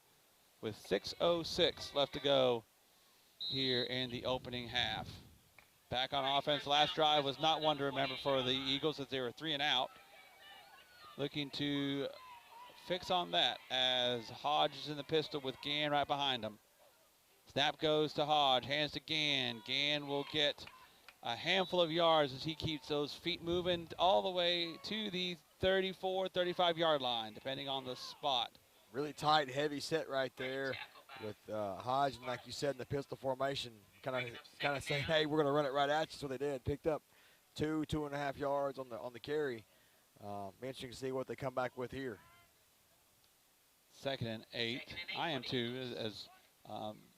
A: with 6:06 left to go here in the opening half. Back on offense, last drive was not one to remember for the Eagles as they were 3 and out. Looking to fix on that as Hodge is in the pistol with Gann right behind him. Snap goes to Hodge, hands to Gann. Gann will get a handful of yards as he keeps those feet moving all the way to the 34, 35-yard line, depending on the spot.
B: Really tight, heavy set right there. with Hodge, and like you said, in the pistol formation, kind of saying, hey, we're going to run it right at you. So they did. Picked up 2.5 yards on the carry. Be interesting to see what they come back with here.
A: 2nd and 8. I am too, as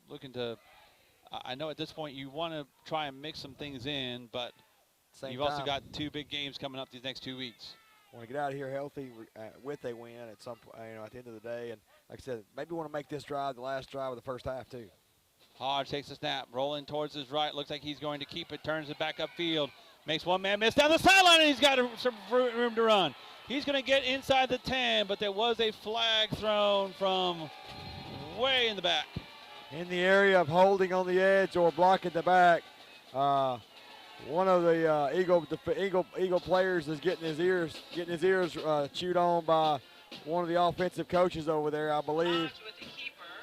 A: looking to. I know at this point you want to try and mix some things in, but you've also got 2 big games coming up these next 2 weeks.
B: Want to get out of here healthy with a win at some point, at the end of the day. And like I said, maybe want to make this drive the last drive of the first half too.
A: Hodge takes a snap, rolling towards his right. Looks like he's going to keep it, turns it back upfield. Makes one man miss down the sideline, and he's got some room to run. He's going to get inside the 10, but there was a flag thrown from way in the back.
B: In the area of holding on the edge or blocking the back. One of the Eagle players is getting his ears chewed on by one of the offensive coaches over there. I believe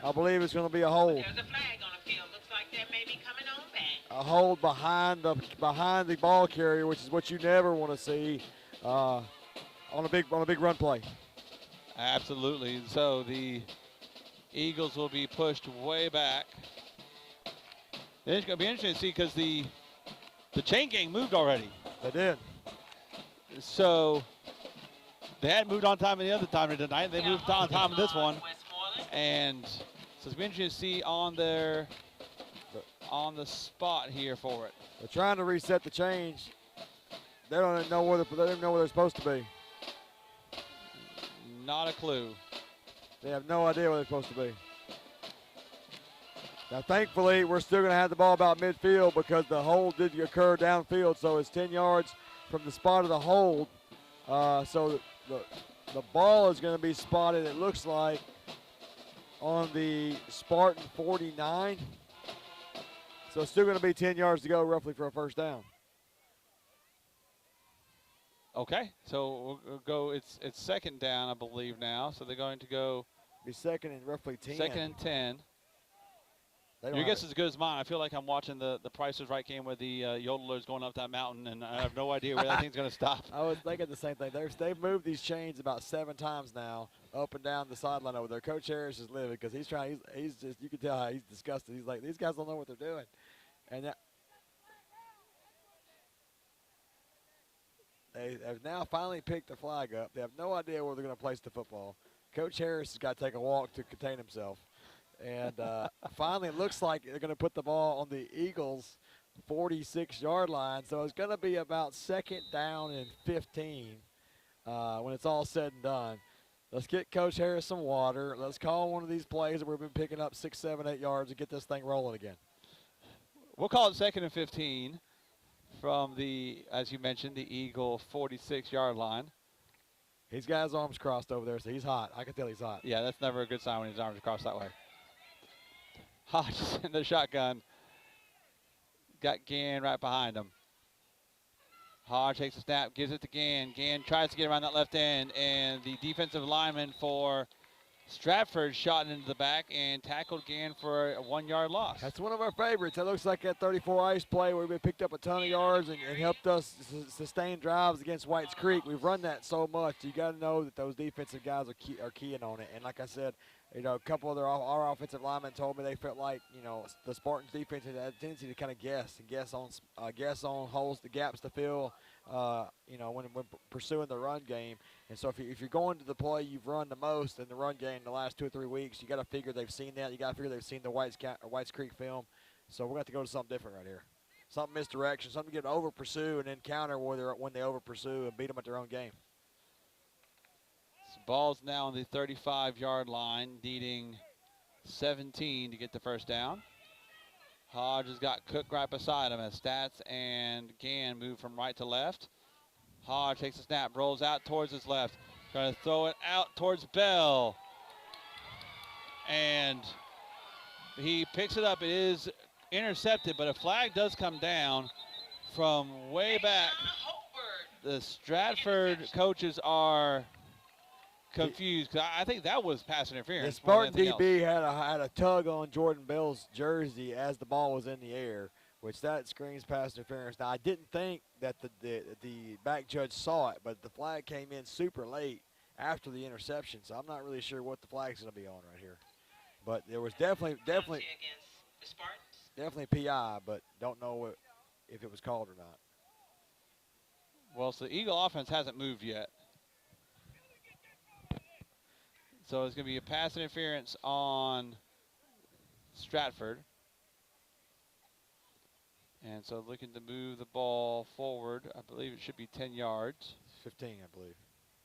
B: it's going to be a hold.
C: There's a flag on the field. Looks like they may be coming on back.
B: A hold behind the ball carrier, which is what you never want to see on a big run play.
A: Absolutely. So the Eagles will be pushed way back. It's going to be interesting to see because the chain gang moved already.
B: They did.
A: So they had moved on time the other time tonight. They moved on time in this one. And so it's been interesting to see on the spot here for it.
B: They're trying to reset the change. They don't know where they're supposed to be.
A: Not a clue.
B: They have no idea where they're supposed to be. Now, thankfully, we're still going to have the ball about midfield because the hold did occur downfield, so it's 10 yards from the spot of the hold. So the ball is going to be spotted, it looks like, on the Spartan 49. So it's still going to be 10 yards to go roughly for a first down.
A: Okay, so we'll go. It's 2nd down, I believe now. So they're going to go.
B: Be 2nd and roughly 10.
A: 2nd and 10. Your guess is as good as mine. I feel like I'm watching the Price is Right game where the yodelers going up that mountain, and I have no idea where that thing's going to stop.
B: I was thinking the same thing. They've moved these chains about 7 times now, up and down the sideline over there. Coach Harris is livid because he's just, you can tell how he's disgusted. He's like, these guys don't know what they're doing. And they have now finally picked the flag up. They have no idea where they're going to place the football. Coach Harris has got to take a walk to contain himself. And finally, it looks like they're going to put the ball on the Eagles' 46-yard line. So it's going to be about 2nd down and 15 when it's all said and done. Let's get Coach Harris some water. Let's call one of these plays that we've been picking up 6, 7, 8 yards and get this thing rolling again.
A: We'll call it 2nd and 15 from the, as you mentioned, the Eagle 46-yard line.
B: He's got his arms crossed over there, so he's hot. I can tell he's hot.
A: Yeah, that's never a good sign when his arms are crossed that way. Hodge in the shotgun. Got Gann right behind him. Hodge takes a snap, gives it to Gann. Gann tries to get around that left end, and the defensive lineman for Stratford shot into the back and tackled Gann for a 1-yard loss.
B: That's one of our favorites. That looks like that 34 ice play where we picked up a ton of yards and helped us sustain drives against Whites Creek. We've run that so much. You got to know that those defensive guys are keying on it. And like I said, a couple of our offensive linemen told me they felt like, the Spartans defense had a tendency to kind of guess on holes, the gaps to fill, when pursuing the run game. And so if you're going to the play you've run the most in the run game the last 2 or 3 weeks, you got to figure they've seen that. You got to figure they've seen the Whites Creek film. So we're going to have to go to something different right here. Something misdirection, something to get over pursue and then counter when they over pursue and beat them at their own game.
A: So ball's now on the 35-yard line, needing 17 to get the first down. Hodge has got Cook right beside him as Stats and Gann move from right to left. Hodge takes a snap, rolls out towards his left. Going to throw it out towards Bell. And he picks it up. It is intercepted, but a flag does come down from way back. The Stratford coaches are confused because I think that was pass interference.
B: The Spartan DB had a tug on Jordan Bell's jersey as the ball was in the air, which that screams pass interference. Now, I didn't think that the back judge saw it, but the flag came in super late after the interception, so I'm not really sure what the flag's going to be on right here. But there was definitely
C: Penalty against the Spartans.
B: PI, but don't know if it was called or not.
A: Well, so the Eagle offense hasn't moved yet. So it's going to be a pass interference on Stratford. And so looking to move the ball forward. I believe it should be 10 yards.
B: 15, I believe.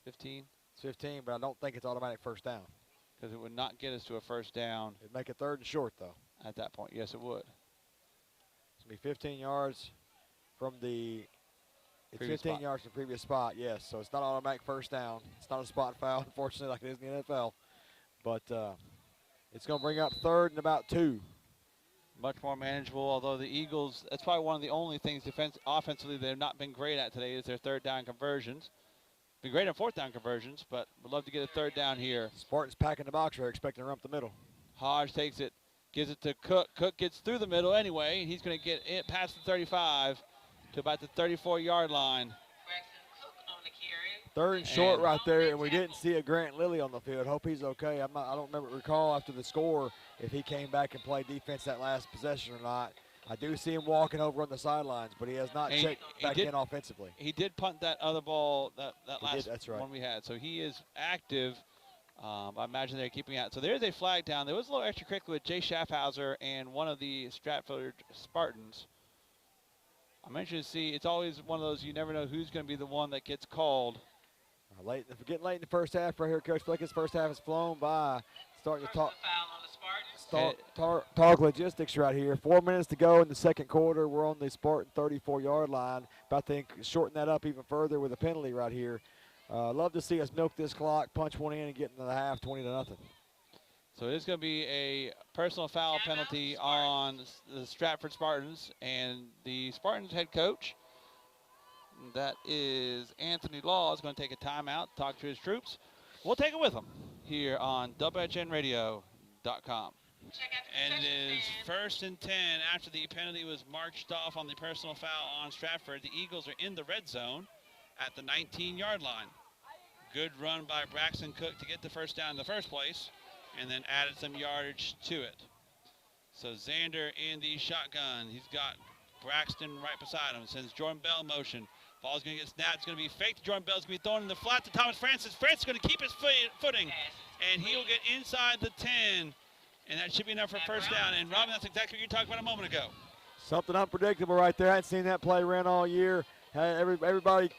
A: 15?
B: It's 15, but I don't think it's automatic first down.
A: Because it would not get us to a first down.
B: It'd make it 3rd and short, though.
A: At that point, yes, it would.
B: It's going to be 15 yards from the It's
A: Previous
B: 15
A: spot.
B: yards from the previous spot, yes. So it's not automatic first down. It's not a spot foul, unfortunately, like it is in the NFL. But it's going to bring up 3rd and about 2.
A: Much more manageable, although the Eagles, that's probably one of the only things offensively they've not been great at today is their 3rd down conversions. Been great on 4th down conversions, but would love to get a 3rd down here.
B: Spartans packing the box. They're expecting to run up the middle.
A: Hodge takes it, gives it to Cook. Cook gets through the middle anyway. He's going to get it past the 35 to about the 34-yard line.
C: Braxton Cook on the carry.
B: 3rd and short right there, and we didn't see a Grant Lilly on the field. Hope he's okay. I don't recall after the score if he came back and played defense that last possession or not. I do see him walking over on the sidelines, but he has not checked back in offensively.
A: He did punt that other ball, that last
B: that's right.
A: one we had. So he is active. I imagine they're keeping out. So there's a flag down. There was a little extracurricular with Jay Schaffhauser and one of the Stratford Spartans. I'm interested to see. It's always one of those you never know who's going to be the one that gets called.
B: Getting late in the first half right here, Coach. I feel like this first half has flown by. Starting to talk. Talk logistics right here. 4 minutes to go in the second quarter. We're on the Spartan 34-yard line. About to shorten that up even further with a penalty right here. Love to see us milk this clock, punch one in, and get into the half 20-0.
A: So it is going to be a personal foul penalty on the Stratford Spartans, and the Spartans head coach, that is Anthony Law, is going to take a timeout, talk to his troops. We'll take it with him here on WHINradio.com. And it is 1st and 10 after the penalty was marched off on the personal foul on Stratford. The Eagles are in the red zone at the 19-yard line. Good run by Braxton Cook to get the first down in the first place, and then added some yardage to it. So Xander in the shotgun. He's got Braxton right beside him. Sends Jordan Bell in motion. Ball's going to get snapped. It's going to be faked. Jordan Bell's going to be thrown in the flat to Thomas Francis. Francis is going to keep his footing, and he will get inside the 10. And that should be enough for first down. And, Robin, that's exactly what you talked about a moment ago.
B: Something unpredictable right there. I hadn't seen that play ran all year. Had everybody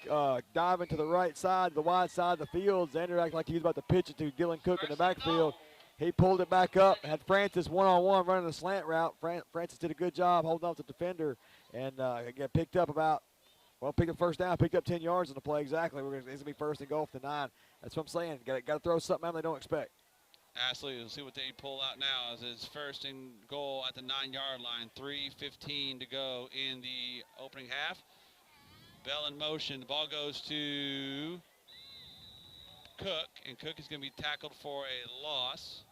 B: diving to the right side, the wide side of the field. Xander acted like he was about to pitch it to Dylan Cook in the backfield. He pulled it back up, had Francis one-on-one running the slant route. Francis did a good job holding off the defender and again, picked up first down, picked up 10 yards on the play exactly. It's going to be 1st and goal for the 9. That's what I'm saying. Got to throw something out they don't expect.
A: Absolutely. We'll see what they pull out now as it's 1st and goal at the 9-yard line. 3:15 to go in the opening half. Bell in motion. The ball goes to Cook, and Cook is going to be tackled for a loss.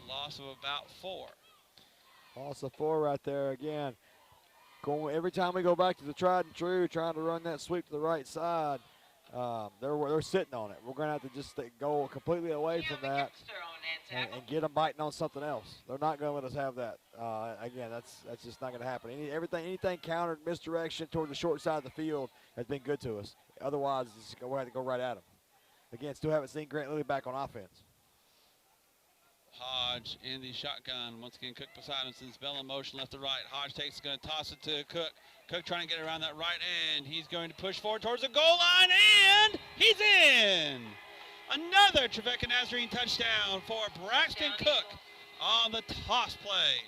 A: Loss of about 4.
B: Loss of 4 right there again. Every time we go back to the tried and true, trying to run that sweep to the right side, they're sitting on it. We're going to have to just go completely away from that and get them biting on something else. They're not going to let us have that. Again, that's just not going to happen. Anything countered, misdirection toward the short side of the field has been good to us. Otherwise, we'll have to go right at them. Again, still haven't seen Grant Lilly back on offense.
A: Hodge in the shotgun. Once again, Cook beside him, sends Bell in motion left to right. Hodge takes, going to toss it to Cook. Cook trying to get around that right end. He's going to push forward towards the goal line, and he's in! Another Trevecca Nazarene touchdown for Braxton Cook on the toss play.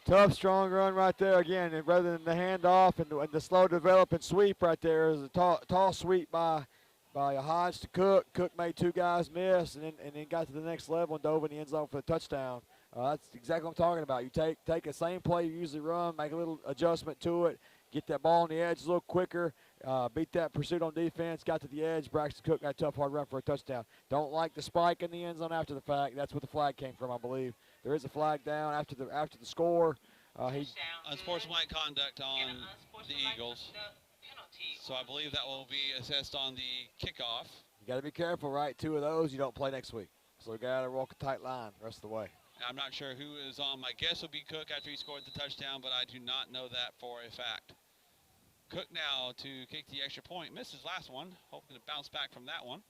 B: Tough, strong run right there again. And rather than the handoff and the slow developing sweep right there is a tall sweep by Hodge to Cook. Cook made 2 guys miss and then got to the next level and dove in the end zone for the touchdown. That's exactly what I'm talking about. You take the same play you usually run, make a little adjustment to it, get that ball on the edge a little quicker, beat that pursuit on defense, got to the edge. Braxton Cook got a tough, hard run for a touchdown. Don't like the spike in the end zone after the fact. That's what the flag came from, I believe. There is a flag down after the score.
A: Unsportsmanlike conduct on the Eagles. So I believe that will be assessed on the kickoff.
B: You got to be careful, right? 2 of those, you don't play next week. So we got to walk a tight line the rest of the way.
A: I'm not sure who is on. My guess would be Cook after he scored the touchdown, but I do not know that for a fact. Cook now to kick the extra point. Missed his last one. Hoping to bounce back from that one.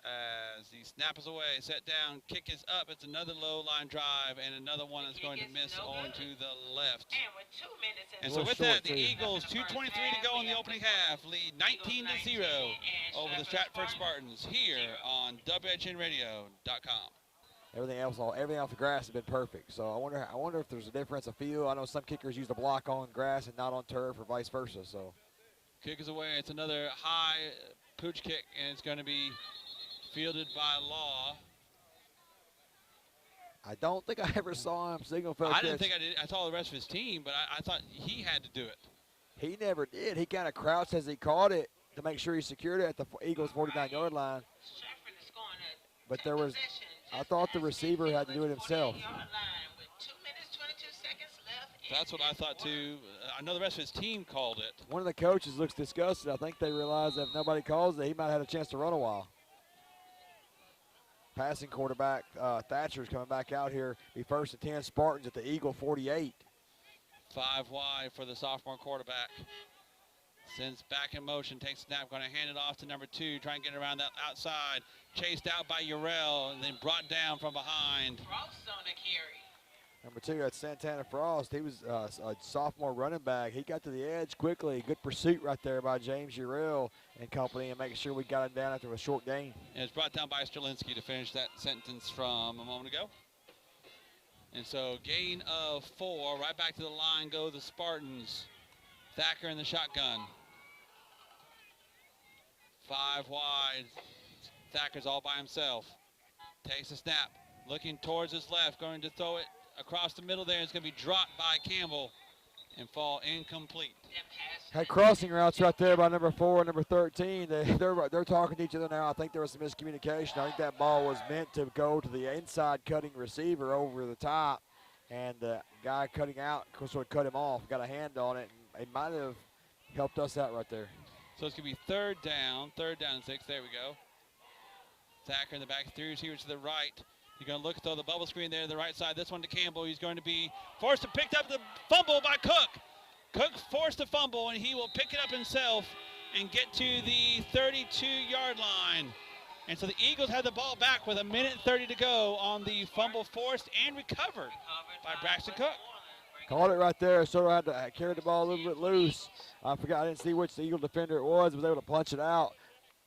A: As the snap is away, set down, kick is up. It's another low line drive, and another one is going to miss on to the left.
C: And with 2 minutes
A: And so with that, the Eagles, 2:23 to go in the opening half, lead 19-0 over the Stratford Spartans here on WHINradio.com.
B: Everything else off the grass has been perfect. So I wonder if there's a difference of feel. I know some kickers use the block on grass and not on turf, or vice versa. So
A: kick is away. It's another high pooch kick, and it's going to be fielded by Law.
B: I don't think I ever saw him signal for a
A: I
B: catch.
A: didn't think I did. I saw the rest of his team, but I thought he had to do it.
B: He never did. He kind of crouched as he caught it to make sure he secured it at the Eagles' 49-yard line. But there was, I thought the receiver had to do it himself.
A: That's what I thought too. I know the rest of his team called it.
B: One of the coaches looks disgusted. I think they realized that if nobody calls it, he might have had a chance to run a while. Passing quarterback Thatcher's coming back out here. Be 1st and 10 Spartans at the Eagle 48.
A: 5 wide for the sophomore quarterback. Sends back in motion, takes snap, going to hand it off to number 2, try and get around that outside. Chased out by Urell and then brought down from behind.
C: Frost on the carry.
B: Number 2, that's Santana Frost. He was a sophomore running back. He got to the edge quickly. Good pursuit right there by James Urell and company, and making sure we got him down after a short gain.
A: And it's brought down by Strelinsky to finish that sentence from a moment ago. And so gain of 4. Right back to the line go the Spartans. Thacker in the shotgun. 5 wide. Thacker's all by himself. Takes a snap. Looking towards his left. Going to throw it across the middle there. It's going to be dropped by Campbell and fall incomplete.
B: Had crossing routes right there by number 4 and number 13. They're talking to each other now. I think there was some miscommunication. I think that ball was meant to go to the inside cutting receiver over the top, and the guy cutting out sort of cut him off, got a hand on it, and it might have helped us out right there.
A: So it's going to be third down and 6. There we go. Thacker in the back, 3 receivers to the right. You're going to look, throw the bubble screen there to the right side. This one to Campbell. He's going to be forced to pick up the fumble by Cook. Cook forced a fumble, and he will pick it up himself and get to the 32-yard line. And so the Eagles have the ball back with 1:30 to go on the fumble forced and recovered by Braxton Cook.
B: Caught it right there, sort of had to carry the ball a little bit loose. I forgot, I didn't see which the Eagle defender it was able to punch it out.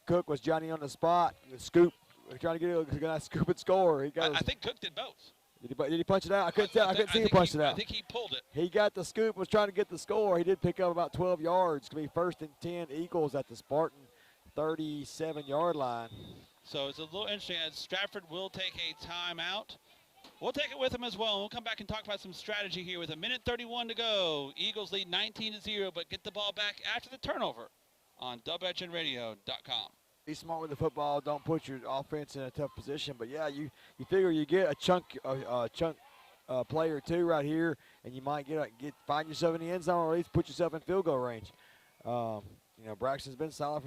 B: Cook was Johnny on the spot. The scoop, trying to get it, a scoop and score. I
A: think Cook did both.
B: Did he punch it out? I couldn't tell. I couldn't see him punch it out.
A: I think he pulled it.
B: He got the scoop, was trying to get the score. He did pick up about 12 yards. It's going to be 1st and 10 Eagles at the Spartan 37-yard line.
A: So it's a little interesting as Stratford will take a timeout. We'll take it with them as well. We'll come back and talk about some strategy here with 1:31 to go. Eagles lead 19-0, but get the ball back after the turnover on WHINradio.com.
B: Be smart with the football. Don't put your offense in a tough position. But yeah, you figure you get a chunk play or two right here, and you might find yourself in the end zone, or at least put yourself in field goal range. You know, Braxton's been solid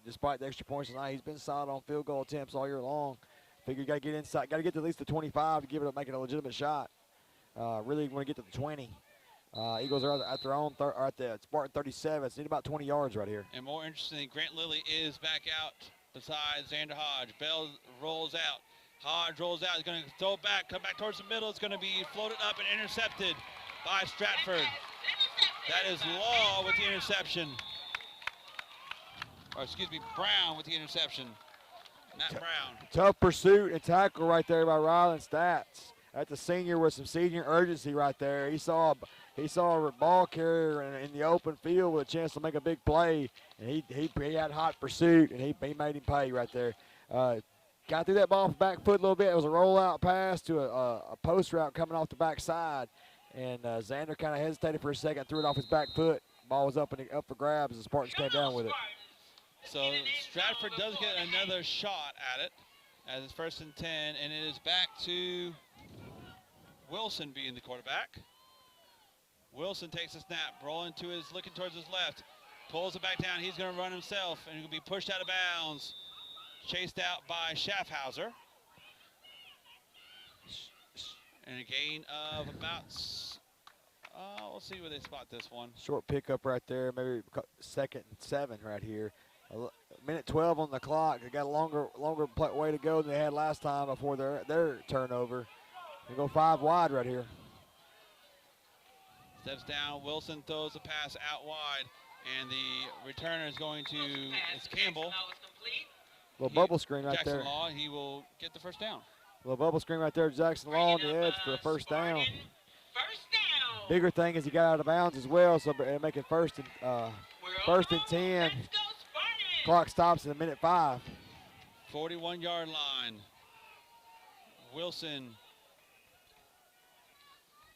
B: despite the extra points tonight. He's been solid on field goal attempts all year long. Figure you got to get inside, got to get to at least the 25 to make it a legitimate shot. Really want to get to the 20. Eagles are at their own, at the Spartan 37. So need about 20 yards right here.
A: And more interestingly, Grant Lilly is back out beside Xander Hodge. Bell rolls out. Hodge rolls out. He's going to throw back, come back towards the middle. It's going to be floated up and intercepted by Stratford. That is Law with the interception. Or excuse me, Brown with the interception. Matt Brown.
B: Tough pursuit and tackle right there by Ryland Stats. That's a senior with some senior urgency right there. He saw a ball carrier in the open field with a chance to make a big play, and he had hot pursuit, and he made him pay right there. Got through that ball off the back foot a little bit. It was a rollout pass to a post route coming off the backside, and Xander kind of hesitated for a second, threw it off his back foot. Ball was up for grabs as the Spartans came down with it.
A: So Stratford does get another shot at it as it's 1st and 10, and it is back to Wilson being the quarterback. Wilson takes a snap, looking towards his left, pulls it back down. He's going to run himself, and he'll be pushed out of bounds, chased out by Schaffhauser. And a gain of about, we'll see where they spot this one.
B: Short pickup right there, maybe 2nd and 7 right here. Minute 12 on the clock. They got a longer way to go than they had last time before their turnover. They go 5 wide right here.
A: Steps down, Wilson throws a pass out wide, and the returner is going to, it's Campbell.
B: Little bubble screen right
A: Jackson
B: there.
A: Law, he will get the first down.
B: Little bubble screen right there, Jackson Law on the edge for a first down. Bigger thing is he got out of bounds as well, so make it first and 10. Clock stops at minute 5.
A: 41-yard line. Wilson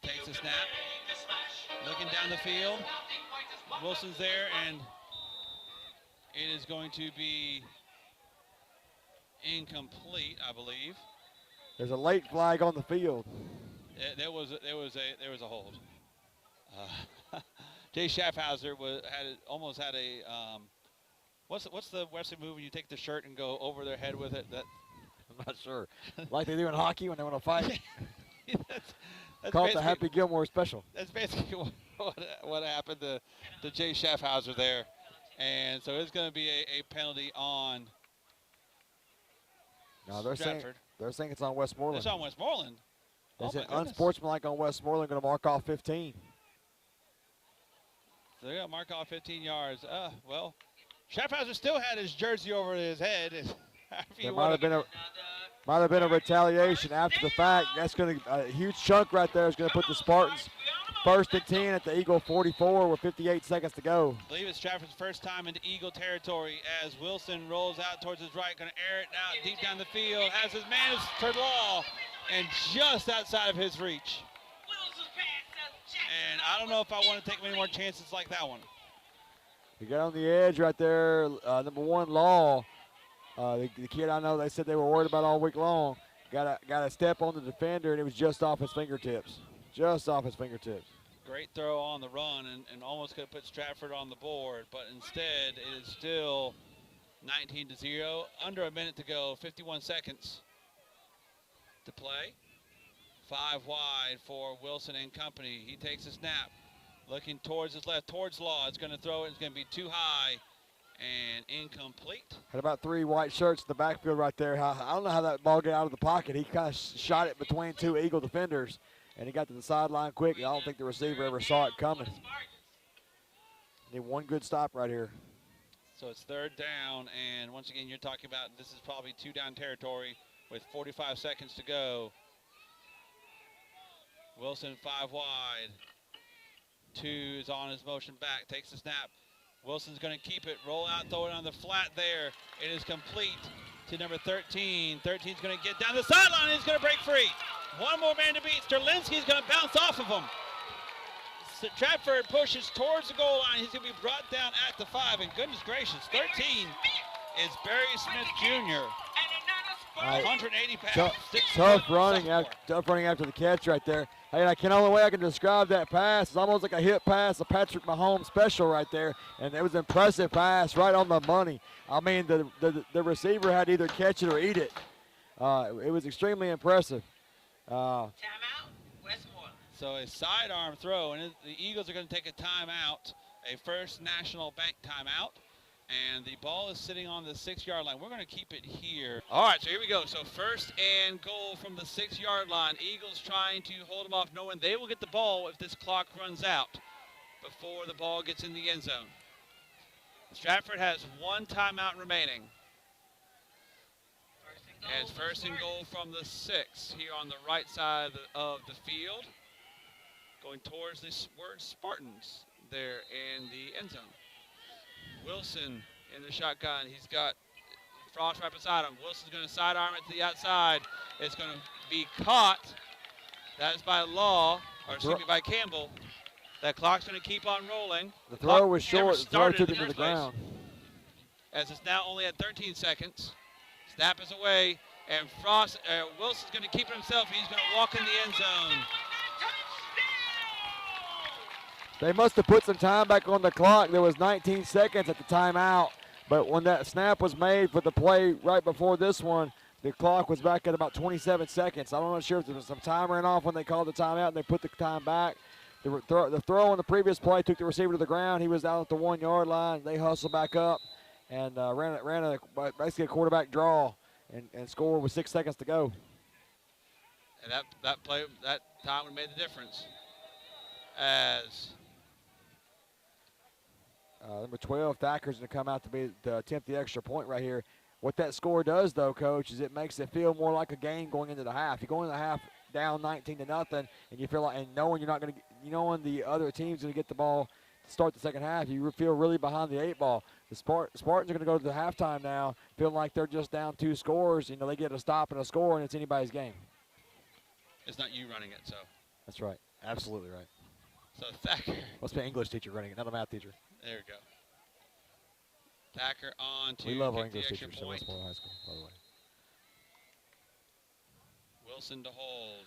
A: takes a snap, looking down the field. Wilson's there, and it is going to be incomplete, I believe.
B: There's a late flag on the field.
A: There was a hold. Jay Schaffhauser almost had a what's the Wesley move when you take the shirt and go over their head with it?
B: I'm not sure. Like they do in hockey when they want to fight.
A: that's
B: Call it the Happy Gilmore special.
A: That's basically what happened to Jay Schaffhauser there. And so it's going to be a penalty on Stratford.
B: They're saying it's on Westmoreland.
A: It's on Westmoreland.
B: They said unsportsmanlike on Westmoreland, going to mark off 15.
A: So they're going to mark off 15 yards. Well, Schaffhauser still had his jersey over his head.
B: There might have been a retaliation after the fact. That's going to a huge chunk right there is going to put the Spartans 1st and 10 at the Eagle 44 with 58 seconds to go.
A: I believe it's Stratford's first time into Eagle territory as Wilson rolls out towards his right, going to air it out deep down the field, has his man to Law, and just outside of his reach. And I don't know if I want to take many more chances like that one.
B: He got on the edge right there, number 1, Law. The kid I know they said they were worried about all week long. Got a step on the defender, and it was just off his fingertips. Just off his fingertips.
A: Great throw on the run and almost could have put Stratford on the board, but instead it is still 19-0. Under a minute to go, 51 seconds to play. 5 wide for Wilson and company. He takes a snap, looking towards his left, towards Law. It's going to throw it. It's going to be too high and incomplete.
B: Had about 3 white shirts in the backfield right there. I don't know how that ball got out of the pocket. He kind of shot it between 2 Eagle defenders, and he got to the sideline quick. I don't think the receiver ever saw it coming. Need one good stop right here.
A: So it's 3rd down, and once again, you're talking about this is probably 2-down territory with 45 seconds to go. Wilson 5 wide. 2 is on his motion back, takes the snap. Wilson's going to keep it, roll out, throw it on the flat there. It is complete to number 13. 13's going to get down the sideline, and he's going to break free. One more man to beat. Sterlinski's going to bounce off of him. Stratford pushes towards the goal line. He's going to be brought down at the 5, and goodness gracious, 13 is Barry Smith Jr. 180 pounds.
B: Tough running after the catch right there. Hey, only way I can describe that pass is almost like a hit pass, a Patrick Mahomes special right there, and it was an impressive pass right on the money. I mean, the receiver had to either catch it or eat it. It was extremely impressive.
C: Timeout, Westmoreland.
A: So a sidearm throw, and the Eagles are going to take a timeout, a First National Bank timeout. And the ball is sitting on the 6-yard line. We're going to keep it here. All right, so here we go. So 1st and goal from the 6-yard line. Eagles trying to hold them off, knowing they will get the ball if this clock runs out before the ball gets in the end zone. Stratford has 1 timeout remaining. And it's 1st and goal from the 6 here on the right side of the field. Going towards the word Spartans there in the end zone. Wilson in the shotgun. He's got Frost right beside him. Wilson's going to sidearm it to the outside. It's going to be caught. That is by Law, or excuse me, by Campbell. That clock's going to keep on rolling.
B: The throw was short. The throw took it to the ground.
A: As it's now only at 13 seconds. Snap is away, and Wilson's going to keep it himself. He's going to walk in the end zone.
B: They must have put some time back on the clock. There was 19 seconds at the timeout. But when that snap was made for the play right before this one, The clock was back at about 27 seconds. I'm not sure if there was some timering off when they called the timeout and they put the time back. The throw on the previous play took the receiver to the ground. He was down at the 1 yard line. They hustled back up and ran basically a quarterback draw and scored with 6 seconds to go.
A: And that play, that time would have made the difference. As
B: number 12, Thacker's going to come out to attempt the extra point right here. What that score does, though, Coach, is it makes it feel more like a game going into the half. You go into the half down 19-0, and you feel like, and knowing you're not going to, knowing the other team's going to get the ball to start the second half, you feel really behind the 8 ball. The Spartans are going to go to the halftime now, feeling like they're just down 2 scores. You know, they get a stop and a score, and it's anybody's game.
A: It's not you running it, so.
B: That's right. Absolutely right.
A: So Thacker.
B: Must be an English teacher running it, not a math teacher.
A: There we go. Thacker on to
B: we love our
A: kick the
B: English
A: extra
B: teachers at
A: point.
B: Westmoreland High School, by the way.
A: Wilson to hold.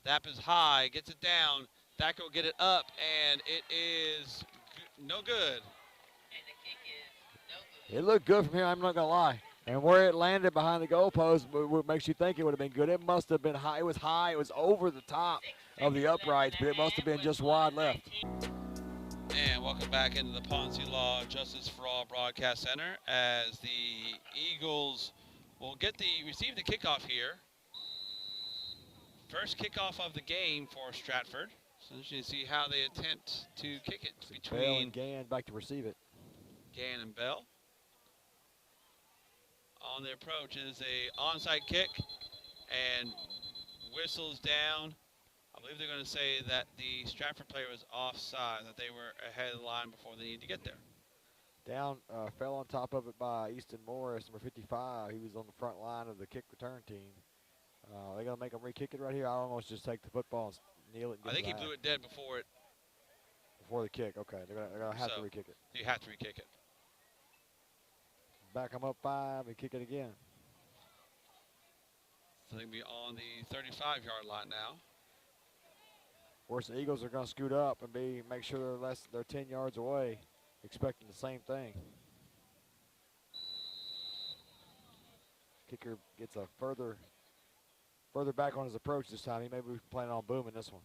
A: Snap is high, gets it down. Thacker will get it up, and it is no good.
C: And the kick is no good.
B: It looked good from here, I'm not going to lie. And where it landed behind the goalpost, what makes you think it would have been good. It must have been high. It was high. It was over the top of the uprights, but it must have been just wide left.
A: And welcome back into the Ponzi Law Justice for All Broadcast Center as the Eagles will receive the kickoff here. First kickoff of the game for Stratford. So you see how they attempt to kick it
B: Bell
A: between
B: and Gann back to receive it.
A: Gann and Bell. On the approach is a onside kick and whistles down. I believe they're going to say that the Stratford player was offside, that they were ahead of the line before they needed to get there.
B: Down, fell on top of it by Easton Morris, number 55. He was on the front line of the kick return team. They're going to make him re-kick it right here. I almost just take the football and kneel it. And
A: I think he blew it dead before it.
B: Before the kick, okay. They're going to have to re-kick it.
A: You have to re-kick it.
B: Back them up 5 and kick it again.
A: So they'll be on the 35-yard line now.
B: Of course, the Eagles are going to scoot up and make sure they're 10 yards away, expecting the same thing. Kicker gets a further back on his approach this time. He may be planning on booming this one.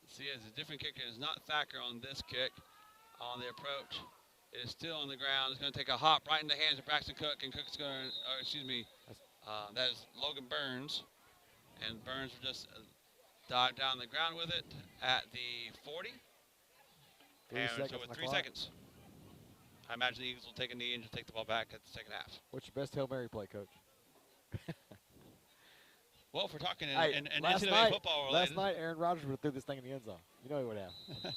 A: See, as a different kicker is not Thacker on this kick. On the approach, it is still on the ground. It's going to take a hop right in the hands of Braxton Cook, and Cook's going to, that is Logan Burns, and Burns will just dive down the ground with it at the 40. And so with 3 seconds, I imagine the Eagles will take a knee and just take the ball back at the second half.
B: What's your best Hail Mary play, Coach?
A: Well, if we're talking in
B: last
A: NCTV football related.
B: Last night, Aaron Rodgers would have threw this thing in the end zone. You know he would have.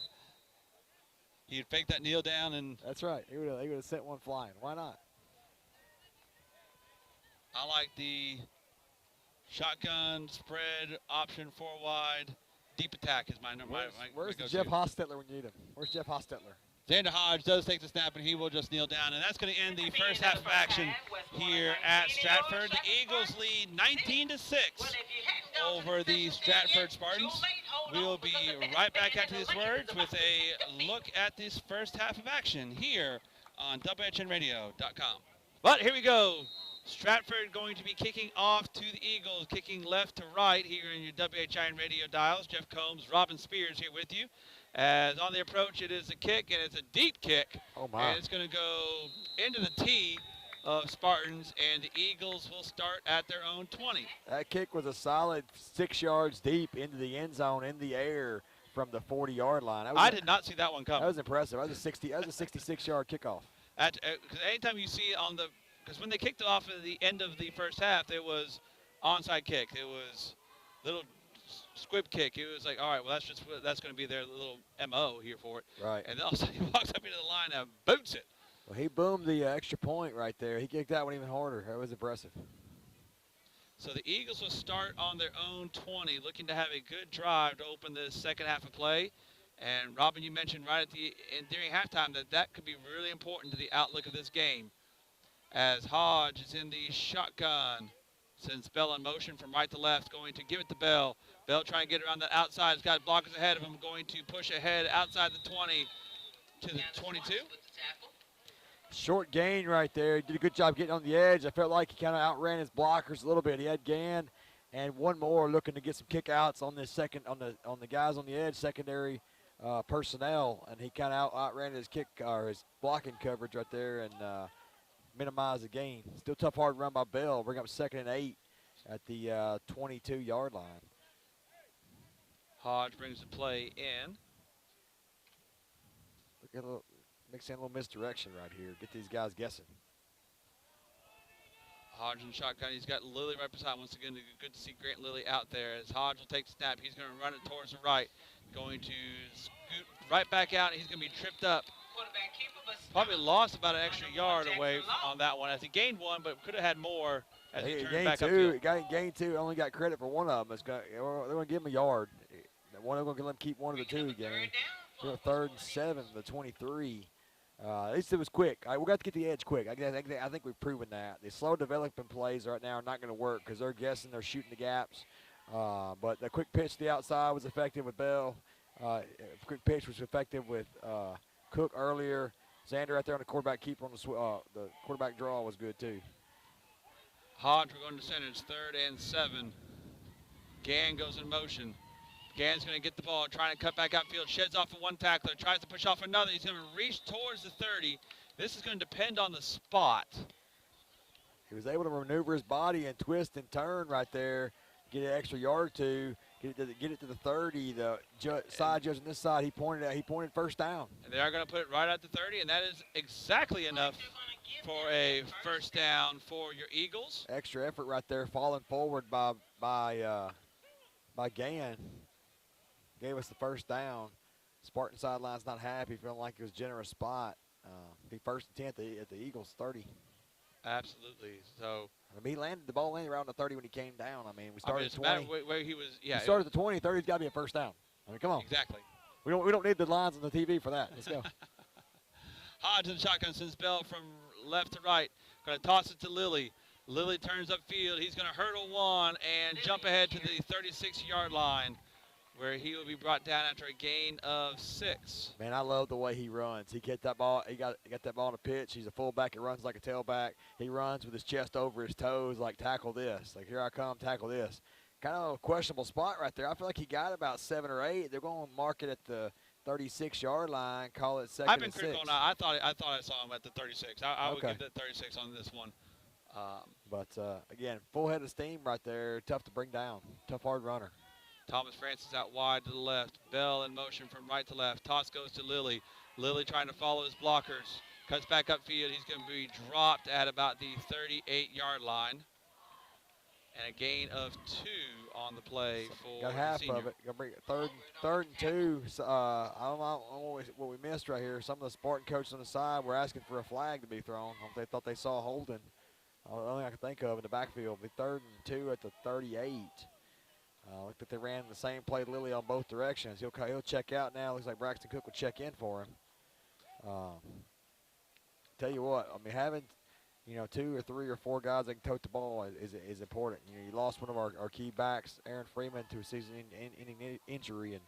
A: He'd fake that kneel down and.
B: That's right. He would have sent one flying. Why not?
A: I like the shotgun spread option 4 wide. Deep attack is my number.
B: Where's Jeff Hostetler when you need him? Where's Jeff Hostetler?
A: Xander Hodge does take the snap, and he will just kneel down. And that's going to end the first half of action here at Stratford. The Eagles lead 19-6 over the Stratford Spartans. We'll be right back after these words with a look at this first half of action here on WHINradio.com. But here we go. Stratford going to be kicking off to the Eagles, kicking left to right here in your WHIN radio dials. Jeff Combs, Robin Spears here with you. As on the approach, it is a kick, and it's a deep kick.
B: Oh, my.
A: And it's going to go into the tee of Spartans, and the Eagles will start at their own 20.
B: That kick was a solid 6 yards deep into the end zone in the air from the 40-yard line.
A: I did not see that one coming.
B: That was impressive. That was a 66-yard kickoff.
A: Because anytime you see on the – because when they kicked it off at the end of the first half, it was onside kick. It was little – squib kick. It was like, all right, well, that's going to be their little MO here for it.
B: Right.
A: And then all of a sudden he walks up into the line and boots it.
B: Well, he boomed the extra point right there. He kicked that one even harder. That was impressive.
A: So the Eagles will start on their own 20, looking to have a good drive to open the second half of play. And Robin, you mentioned right during halftime that could be really important to the outlook of this game. As Hodge is in the shotgun. Sends Bell in motion from right to left, going to give it to Bell. Bell trying to get around the outside. He's got blockers ahead of him, going to push ahead outside the 20 to the 22.
B: Short gain right there. He did a good job getting on the edge. I felt like he kind of outran his blockers a little bit. He had Gann and one more looking to get some kickouts on this second on the guys on the edge, secondary personnel, and he kind of outran his kick or his blocking coverage right there and minimized the gain. Still tough, hard run by Bell. Bring up 2nd and 8 at the 22-yard line.
A: Hodge brings the play in.
B: Look at a little, mix in a little misdirection right here. Get these guys guessing.
A: Hodge in shotgun. He's got Lilly right beside. Once again, good to see Grant Lilly out there. As Hodge will take the snap, he's going to run it towards the right. Going to scoot right back out, and he's going to be tripped up. Probably lost about an extra yard away on that one. As he gained one, but could have had more as he turned back upfield.
B: Gained two. Only got credit for one of them. They're going to give him a yard. One of them going to let him keep one of the two again. For a 3rd and 7, the 23. At least it was quick. We're going to get the edge quick. I think we've proven that. The slow development plays right now are not going to work because they're guessing, they're shooting the gaps. But the quick pitch to the outside was effective with Bell. Quick pitch was effective with Cook earlier. Xander right there on the quarterback keeper on the quarterback draw was good too.
A: Hodge, we're going to center. It's 3rd and 7. Gann goes in motion. Gann's going to get the ball, trying to cut back outfield, sheds off of one tackler, tries to push off another. He's going to reach towards the 30. This is going to depend on the spot.
B: He was able to maneuver his body and twist and turn right there, get an extra yard or two, get it to the 30. The side judge on this side, he pointed first down. And
A: they are going to put it right at the 30, and that is exactly enough for a first down for your Eagles.
B: Extra effort right there, falling forward by Gann. Gave us the first down. Spartan sideline's not happy, feeling like it was a generous spot. Be 1st and 10 at the Eagles 30.
A: Absolutely. So
B: he landed the ball landed around the 30 when he came down. We started at 20.
A: Where he was, yeah.
B: We started at the 20. 30's got to be a first down. Come on.
A: Exactly.
B: We don't need the lines on the TV for that. Let's go.
A: Hodge in the shotgun sends Bell from left to right. Going to toss it to Lilly. Lilly turns upfield. He's going to hurdle one and jump ahead to the 36-yard line, where he will be brought down after a gain of 6.
B: Man, I love the way he runs. He get that ball. He got that ball on a pitch. He's a fullback. He runs like a tailback. He runs with his chest over his toes, like tackle this. Like here I come, tackle this. Kind of a questionable spot right there. I feel like he got about 7 or 8. They're going to mark it at the 36-yard line. Call it 2nd and 6.
A: I've been critical on that. I thought I saw him at the 36. I would give that 36 on this one.
B: But again, full head of steam right there. Tough to bring down. Tough, hard runner.
A: Thomas Francis out wide to the left. Bell in motion from right to left. Toss goes to Lilly. Lilly trying to follow his blockers. Cuts back upfield. He's going to be dropped at about the 38-yard line. And a gain of 2 on the play for
B: got half
A: the senior.
B: of it. Gonna bring it 3rd and 2. So, I don't know what we missed right here. Some of the Spartan coaches on the side were asking for a flag to be thrown. They thought they saw holding. The only thing I can think of in the backfield. The 3rd and 2 at the 38. Looked like they ran the same play Lilly on both directions. He'll check out now. Looks like Braxton Cook will check in for him. Tell you what, having 2 or 3 or 4 guys that can tote the ball is important. You lost one of our key backs, Aaron Freeman, to a season-ending injury, and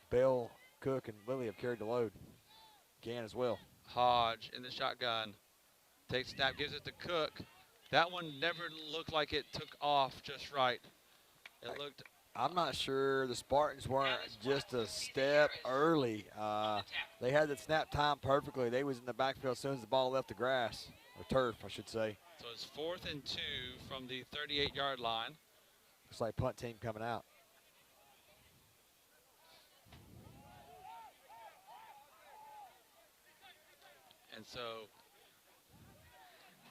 B: Bell, Cook, and Lilly have carried the load. Gann as well.
A: Hodge in the shotgun. Takes a snap, gives it to Cook. That one never looked like it took off just right. It looked.
B: I'm not sure the Spartans weren't just a step early. They had the snap time perfectly. They was in the backfield as soon as the ball left the grass, or turf, I should say.
A: So it's 4th and 2 from the 38-yard line.
B: Looks like punt team coming out.
A: And so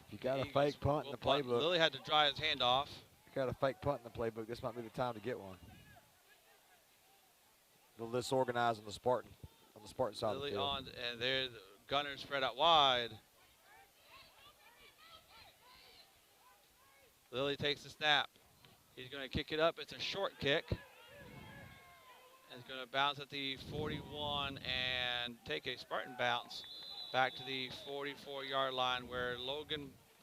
B: if you got a fake punt in the playbook.
A: Lilly had to dry his hand off.
B: Got a fake punt in the playbook. This might be the time to get one. A little disorganized on the Spartan side of the field.
A: On, and there the gunner spread out wide. Lilly takes the snap. He's going to kick it up. It's a short kick. And it's going to bounce at the 41 and take a Spartan bounce back to the 44-yard line, where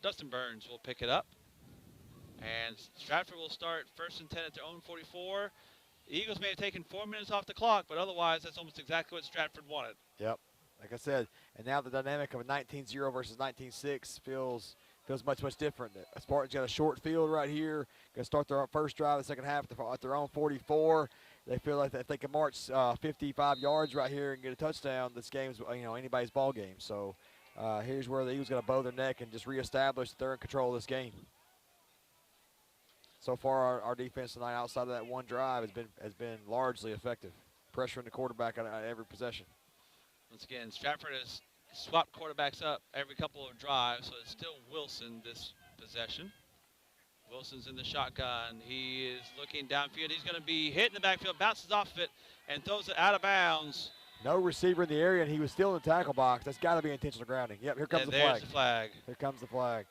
A: Dustin Burns will pick it up. And Stratford will start 1st and 10 at their own 44. The Eagles may have taken 4 minutes off the clock, but otherwise that's almost exactly what Stratford wanted.
B: Yep. like I said, and now the dynamic of a 19-0 versus 19-6 feels much different. Spartans got a short field right here. Going to start their first drive of the second half at their own 44. They feel like if they can march 55 yards right here and get a touchdown, this game's anybody's ball game. So here's where the Eagles got to bow their neck and just reestablish that they're in control of this game. So far, our defense tonight, outside of that one drive, has been largely effective, pressuring the quarterback on every possession.
A: Once again, Stratford has swapped quarterbacks up every couple of drives, so it's still Wilson this possession. Wilson's in the shotgun. He is looking downfield. He's going to be hit in the backfield, bounces off of it, and throws it out of bounds.
B: No receiver in the area, and he was still in the tackle box. That's got to be intentional grounding. Yep, here comes the flag.
A: There's the flag.
B: Here comes the flag.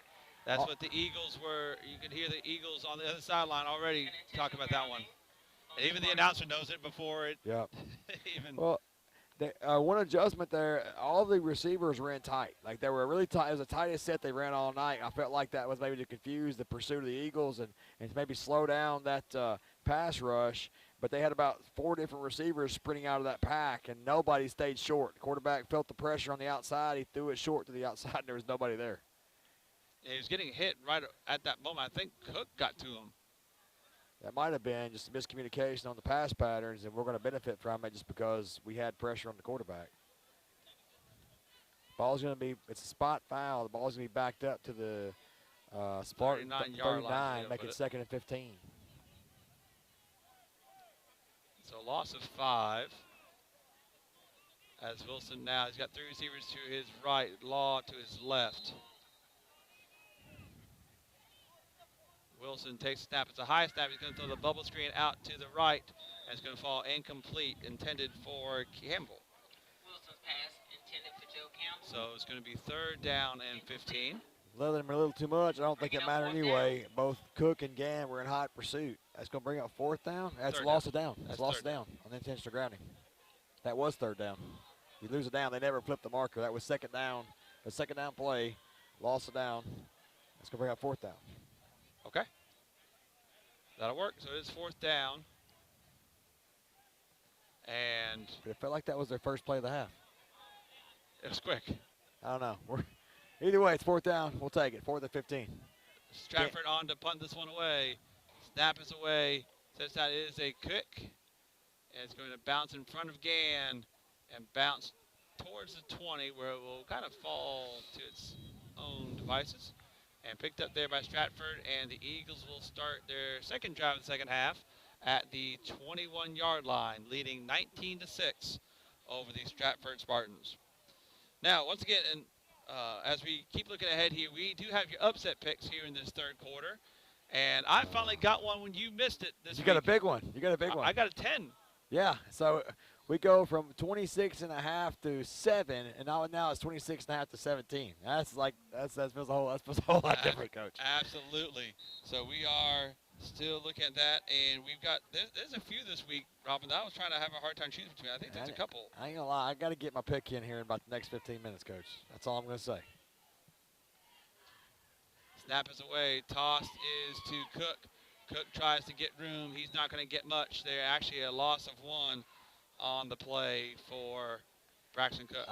A: That's what the Eagles were. You could hear the Eagles on the other sideline already talking about that one. And even the announcer knows it before it.
B: Yep.
A: even.
B: Well, one adjustment there, all the receivers were in tight. Like, they were really tight. It was the tightest set they ran all night. I felt like that was maybe to confuse the pursuit of the Eagles and to maybe slow down that pass rush. But they had about 4 different receivers sprinting out of that pack, and nobody stayed short. The quarterback felt the pressure on the outside. He threw it short to the outside, and there was nobody there.
A: Yeah, he was getting hit right at that moment. I think Cook got to him.
B: That might have been just a miscommunication on the pass patterns, and we're going to benefit from it just because we had pressure on the quarterback. Ball's going to be, it's a spot foul. The ball's going to be backed up to the Spartan
A: 39-yard line,
B: make it 2nd and 15.
A: So loss of 5. As Wilson now, he's got 3 receivers to his right, Law to his left. Wilson takes a snap. It's a high snap. He's going to throw the bubble screen out to the right. And it's going to fall incomplete, intended for Campbell.
C: Wilson's pass intended for Joe Campbell.
A: So it's going to be 3rd down and 15.
B: Leathering him a little too much. I don't think it mattered anyway. Both Cook and Gann were in hot pursuit. That's going to bring up 4th down. That's lost it down. That's lost it down on intentional grounding. That was 3rd down. You lose it down. They never flipped the marker. That was 2nd down. A 2nd down play. Lost it down. That's going to bring up 4th down.
A: Okay. That'll work. So it is 4th down. And
B: It felt like that was their first play of the half.
A: it was quick.
B: I don't know. Either way, it's 4th down. We'll take it. 4th and 15.
A: Stratford on to punt this one away. Snap is away. Says that is a kick. And it's going to bounce in front of Gann and bounce towards the 20 where it will kind of fall to its own devices. And picked up there by Stratford, and the Eagles will start their second drive of the second half at the 21-yard line, leading 19-6 over the Stratford Spartans. Now, once again, and as we keep looking ahead here, we do have your upset picks here in this 3rd quarter. And I finally got one when you missed it this week.
B: You got a big one. You got a big one.
A: I got a 10.
B: Yeah, so we go from 26.5 to 7, and now it's 26.5 to 17. That feels a whole lot different, Coach.
A: Absolutely. So we are still looking at that, and we've got there's a few this week, Robin, that I was trying to have a hard time choosing between. I think there's a couple.
B: I ain't gonna lie, I got to get my pick in here in about the next 15 minutes, Coach. That's all I'm gonna say.
A: Snap is away. Toss is to Cook. Cook tries to get room. He's not going to get much there. Actually, a loss of 1 on the play for Braxton Cook.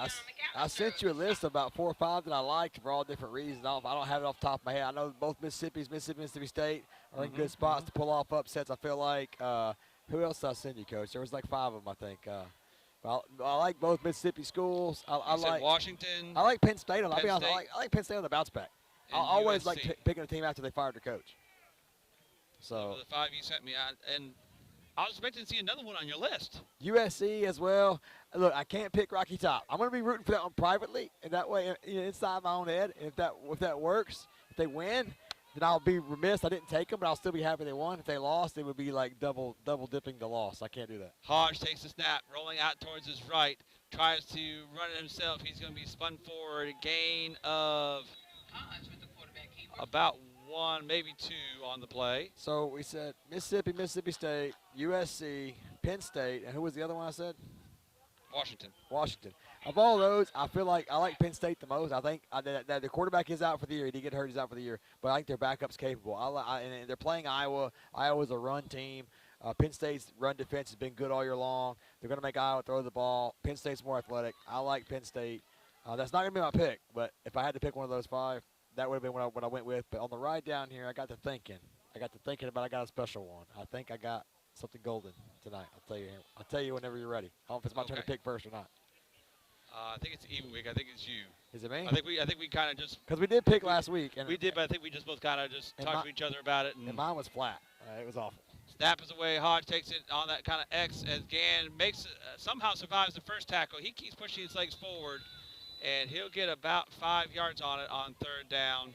B: I sent you a list of about 4 or 5 that I liked for all different reasons. I don't have it off the top of my head. I know both Mississippi State are in good spots to pull off upsets. I feel like who else did I send you, Coach? There was like 5 of them, I think. I like both Mississippi schools. I like
A: Washington.
B: I like Penn State. I'll be honest. I like Penn State on the bounce back. I always like picking a team after they fired their coach. So
A: the 5 you sent me, and I was expecting to see another one on your list.
B: USC as well. Look, I can't pick Rocky Top. I'm going to be rooting for that one privately, and that way, inside my own head. And if that works, if they win, then I'll be remiss. I didn't take them, but I'll still be happy they won. If they lost, it would be like double dipping the loss. I can't do that.
A: Hodge takes the snap, rolling out towards his right, tries to run it himself. He's going to be spun forward, a gain of about 1, maybe 2 on the play.
B: So we said Mississippi State, USC, Penn State, and who was the other one I said?
A: Washington.
B: Of all those, I feel like I like Penn State the most. I think that the quarterback is out for the year. He did get hurt. He's out for the year. But I think their backup's capable. And they're playing Iowa. Iowa's a run team. Penn State's run defense has been good all year long. They're going to make Iowa throw the ball. Penn State's more athletic. I like Penn State. That's not going to be my pick. But if I had to pick one of those 5, that would have been what I went with. But on the ride down here, I got to thinking. I got a special one. I think I got something golden tonight. I'll tell you whenever you're ready. I don't know if it's my turn to pick first or not.
A: I think it's even week. I think it's you.
B: Is it me?
A: I think we kind of just
B: because we did pick last week. And
A: we did, but I think we just both kind of just talked to each other about it.
B: And mine was flat. It was awful.
A: Snap is away. Hodge takes it on that kind of X as Gann makes somehow survives the first tackle. He keeps pushing his legs forward, and he'll get about 5 yards on it on 3rd down.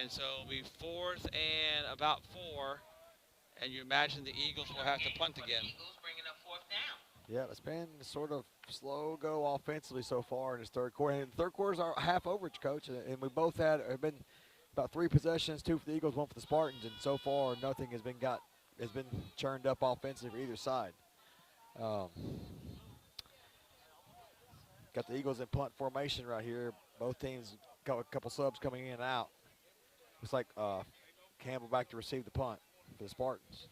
A: And so it'll be 4th and about 4. And you imagine the Eagles will have to punt again.
C: Eagles bringing up 4th down.
B: Yeah, it's been sort of slow go offensively so far in this third quarter. And the third quarter's our half overage, Coach. And we both have been about 3 possessions, 2 for the Eagles, 1 for the Spartans. And so far, nothing has been churned up offensively for either side. Got the Eagles in punt formation right here. Both teams got a couple subs coming in and out. Looks like Campbell back to receive the punt for the Spartans.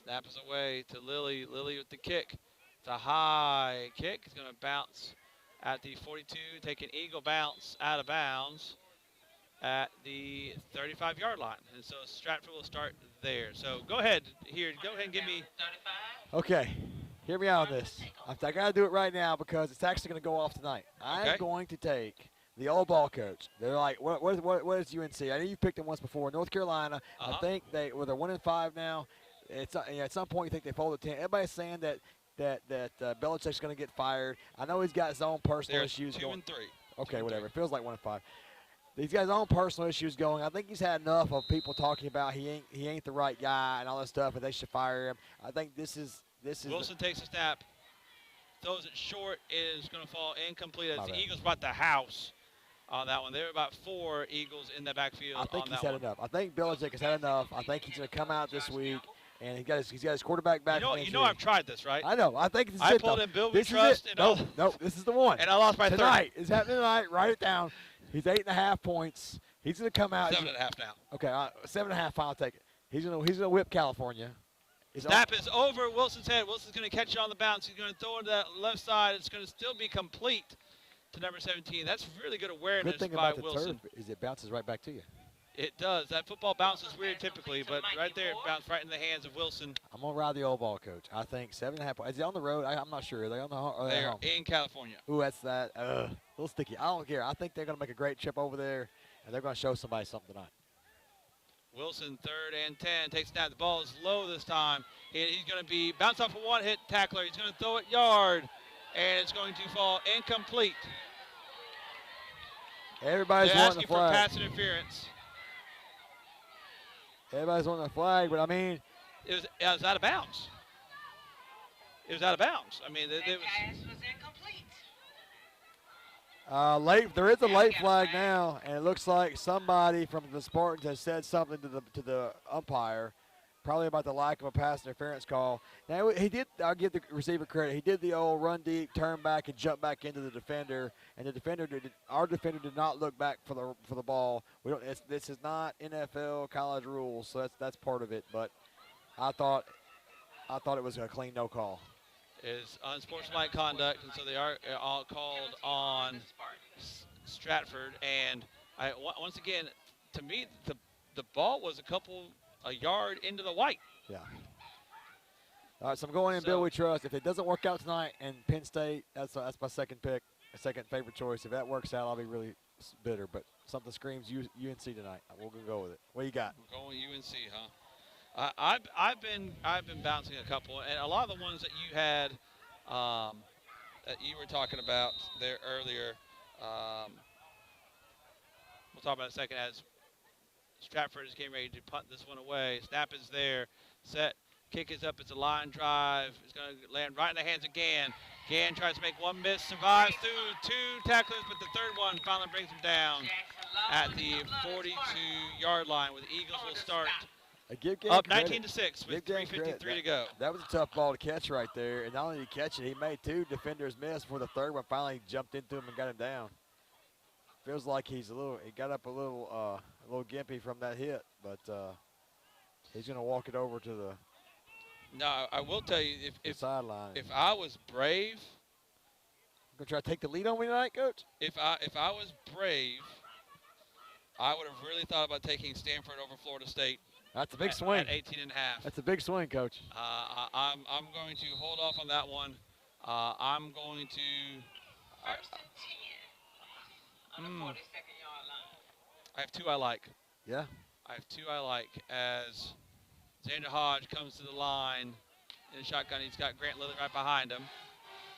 A: Snap is away to Lilly. Lilly with the kick. It's a high kick. It's going to bounce at the 42, take an Eagle bounce out of bounds at the 35-yard line. And so Stratford will start there. So go ahead here. Go ahead and give me.
C: 35.
B: Okay. Hear me out on this. I got to do it right now because it's actually going to go off tonight.
A: Okay.
B: I'm going to take the old ball coach. They're like, what is UNC? I know you've picked them once before. North Carolina. I think they're 1-5 now. It's at some point you think they folded 10. Everybody's saying that Belichick's going to get fired. I know he's got his own personal issues going.
A: 2-3.
B: Okay, whatever. It feels like 1-5. He's got his own personal issues going. I think he's had enough of people talking about he ain't the right guy and all that stuff, and they should fire him. I think this is.
A: Wilson takes a snap, throws it short. It is going to fall incomplete as the Eagles brought the house on that one. There were about 4 Eagles in the backfield.
B: I think he's had enough. I think Belichick has had enough. I think he's going to come out this week. And he's got his quarterback back.
A: You know I've tried this, right?
B: I know. I think this is
A: I
B: it,
A: pulled
B: though.
A: in Bill We Trust.
B: No, this is the one.
A: And I lost by 30.
B: Tonight. It's happening tonight. Write it down. He's 8.5 points. He's going to come out.
A: 7.5 now.
B: Okay, 7.5. I'll take it. He's gonna whip California.
A: Snap is over Wilson's head. Wilson's going to catch it on the bounce. He's going to throw it to that left side. It's going to still be complete to number 17. That's really good awareness
B: Good thing
A: by
B: about the
A: Wilson.
B: turf is it bounces right back to you.
A: It does. That football bounces weird typically, but right there it bounced right in the hands of Wilson.
B: I'm going to ride the old ball, Coach. I think 7.5. Is he on the road? I'm not sure. Are they on the home?
A: They are in California.
B: Ooh, that's that. A little sticky. I don't care. I think they're going to make a great trip over there, and they're going to show somebody something tonight.
A: Wilson, 3rd and 10, takes snap. The ball is low this time. He's going to be bounced off a one-hit tackler. He's going to throw it yard, and it's going to fall incomplete.
B: Everybody's wanting the flag.
A: For pass interference.
B: Everybody's wanting the flag, but I mean,
A: it was out of bounds. It was out of bounds. I mean, it was.
C: Pass was incomplete.
B: There is a late flag now, and it looks like somebody from the Spartans has said something to the umpire, probably about the lack of a pass interference call. Now he did. I'll give the receiver credit. He did the old run deep, turn back, and jump back into the defender. And our defender did not look back for the ball. This is not NFL college rules, so that's part of it. But I thought it was a clean no call.
A: Is unsportsmanlike conduct, and so they are all called on Stratford. And once again, to me, the ball was a yard into the white.
B: Yeah. All right, so I'm going in Bill We Trust. If it doesn't work out tonight and Penn State, that's my second pick, a second favorite choice. If that works out, I'll be really bitter. But something screams UNC tonight. We're gonna go with it. What do you got?
A: We're going UNC, huh? I've been bouncing a couple, and a lot of the ones that you had, that you were talking about there earlier. We'll talk about it in a second as Stratford is getting ready to punt this one away. Snap is there, set, kick is up. It's a line drive. It's going to land right in the hands of Gann. Gann tries to make one miss, survives through 2 tacklers, but the third one finally brings him down at the 42-yard line, where the Eagles will start
B: Give Gann
A: Up
B: credit.
A: 19-6 with
B: Give Gann credit.
A: 3:53 to go.
B: That was a tough ball to catch right there. And not only did he catch it, he made 2 defenders miss before the third one finally jumped into him and got him down. Feels like he got up a little gimpy from that hit, but he's going to walk it over to the
A: Now, I will tell you, if
B: sideline.
A: if I was brave,
B: Going to try to take the lead on me tonight, Coach?
A: if I was brave, I would have really thought about taking Stanford over Florida State.
B: That's a big swing.
A: At 18.5.
B: That's a big swing, Coach.
A: I'm going to hold off on that one. I'm going to.
C: First and 10 on the 42nd yard line.
A: I have 2 I like.
B: Yeah.
A: I have 2 I like as Xander Hodge comes to the line in the shotgun. He's got Grant Lilly right behind him.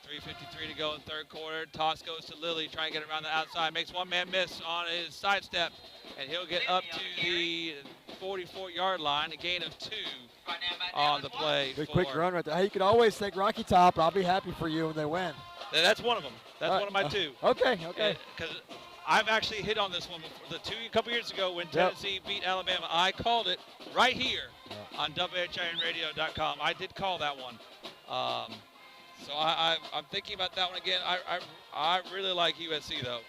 A: 3:53 to go in third quarter. Toss goes to Lilly, trying to get around the outside. Makes one man miss on his sidestep, and he'll get up to the 44-yard line. A gain of 2 on the play.
B: Good quick run right there. Hey, you can always take Rocky Top. I'll be happy for you when they win.
A: That's one of them. That's one of my 2.
B: Okay.
A: Because I've actually hit on this one before. A couple years ago when Tennessee beat Alabama, I called it right here on WHINradio.com. I did call that one. So I'm thinking about that one again. I really like USC, though.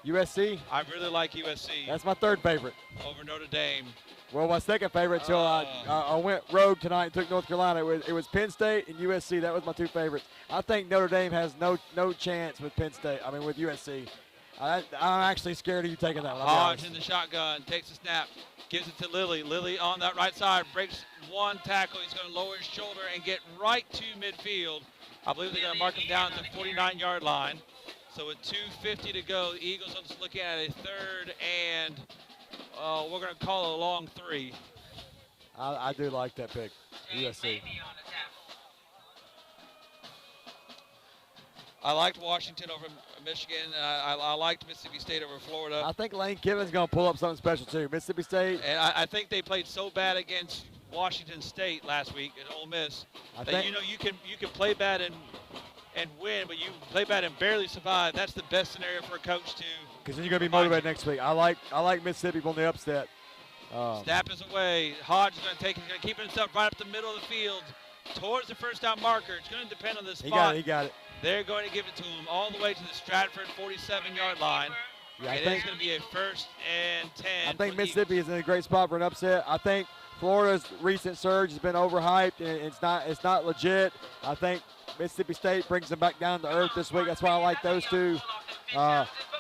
B: USC?
A: I really like USC.
B: That's my 3rd favorite.
A: Over Notre Dame.
B: Well, my 2nd favorite until I went rogue tonight and took North Carolina. It was Penn State and USC. That was my 2 favorites. I think Notre Dame has no chance with Penn State. I mean, with USC. I'm actually scared of you taking that one.
A: Hodge in the shotgun, takes a snap, gives it to Lilly. Lilly on that right side, breaks 1 tackle. He's going to lower his shoulder and get right to midfield. I believe they're going to mark him down at the 49-yard line. So with 2:50 to go, the Eagles are looking at a 3rd and we're going to call it a long 3.
B: I do like that pick, USC.
A: I liked Washington over Michigan. I liked Mississippi State over Florida.
B: I think Lane Kiffin's going to pull up something special, too. Mississippi State.
A: And I think they played so bad against Washington State last week at Ole Miss that you can play bad and win, but you play bad and barely survive. That's the best scenario for a coach to.
B: Because then you're going to be motivated next week. I like Mississippi on the upset.
A: Snap is away. Hodge is going to take it. He's going to keep himself right up the middle of the field towards the first down marker. It's going to depend on the spot.
B: He got it.
A: They're going to give it to him all the way to the Stratford 47-yard line.
B: Yeah,
A: It is going to be a 1st and 10.
B: I think Mississippi is in a great spot for an upset. I think Florida's recent surge has been overhyped, and it's not legit. I think Mississippi State brings them back down to earth this week. That's why I like those 2.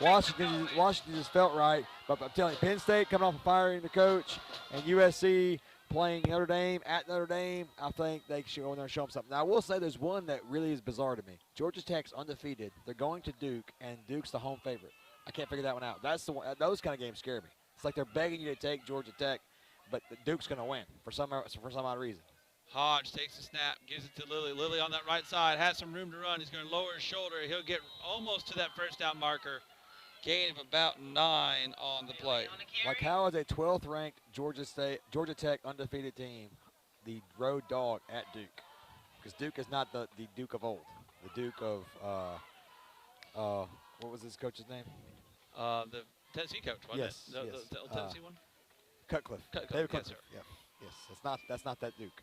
B: Washington just felt right, but I'm telling you, Penn State coming off of firing the coach, and USC playing Notre Dame at Notre Dame, I think they should go in there and show them something. Now, I will say there's one that really is bizarre to me. Georgia Tech's undefeated. They're going to Duke, and Duke's the home favorite. I can't figure that one out. That's the one. Those kind of games scare me. It's like they're begging you to take Georgia Tech, but Duke's going to win for some odd reason.
A: Hodge takes the snap, gives it to Lilly. Lilly on that right side has some room to run. He's going to lower his shoulder. He'll get almost to that first down marker. Gain of about 9 on the play.
B: Like, how is a 12th ranked Georgia Tech undefeated team the road dog at Duke? Because Duke is not the Duke of old. The Duke of what was his coach's name?
A: The Tennessee coach, wasn't
B: Yes,
A: it?
B: yes.
A: The Tennessee one?
B: Cutcliffe. David Cutcliffe.
A: Yes,
B: Yeah. Yes. That's not that Duke.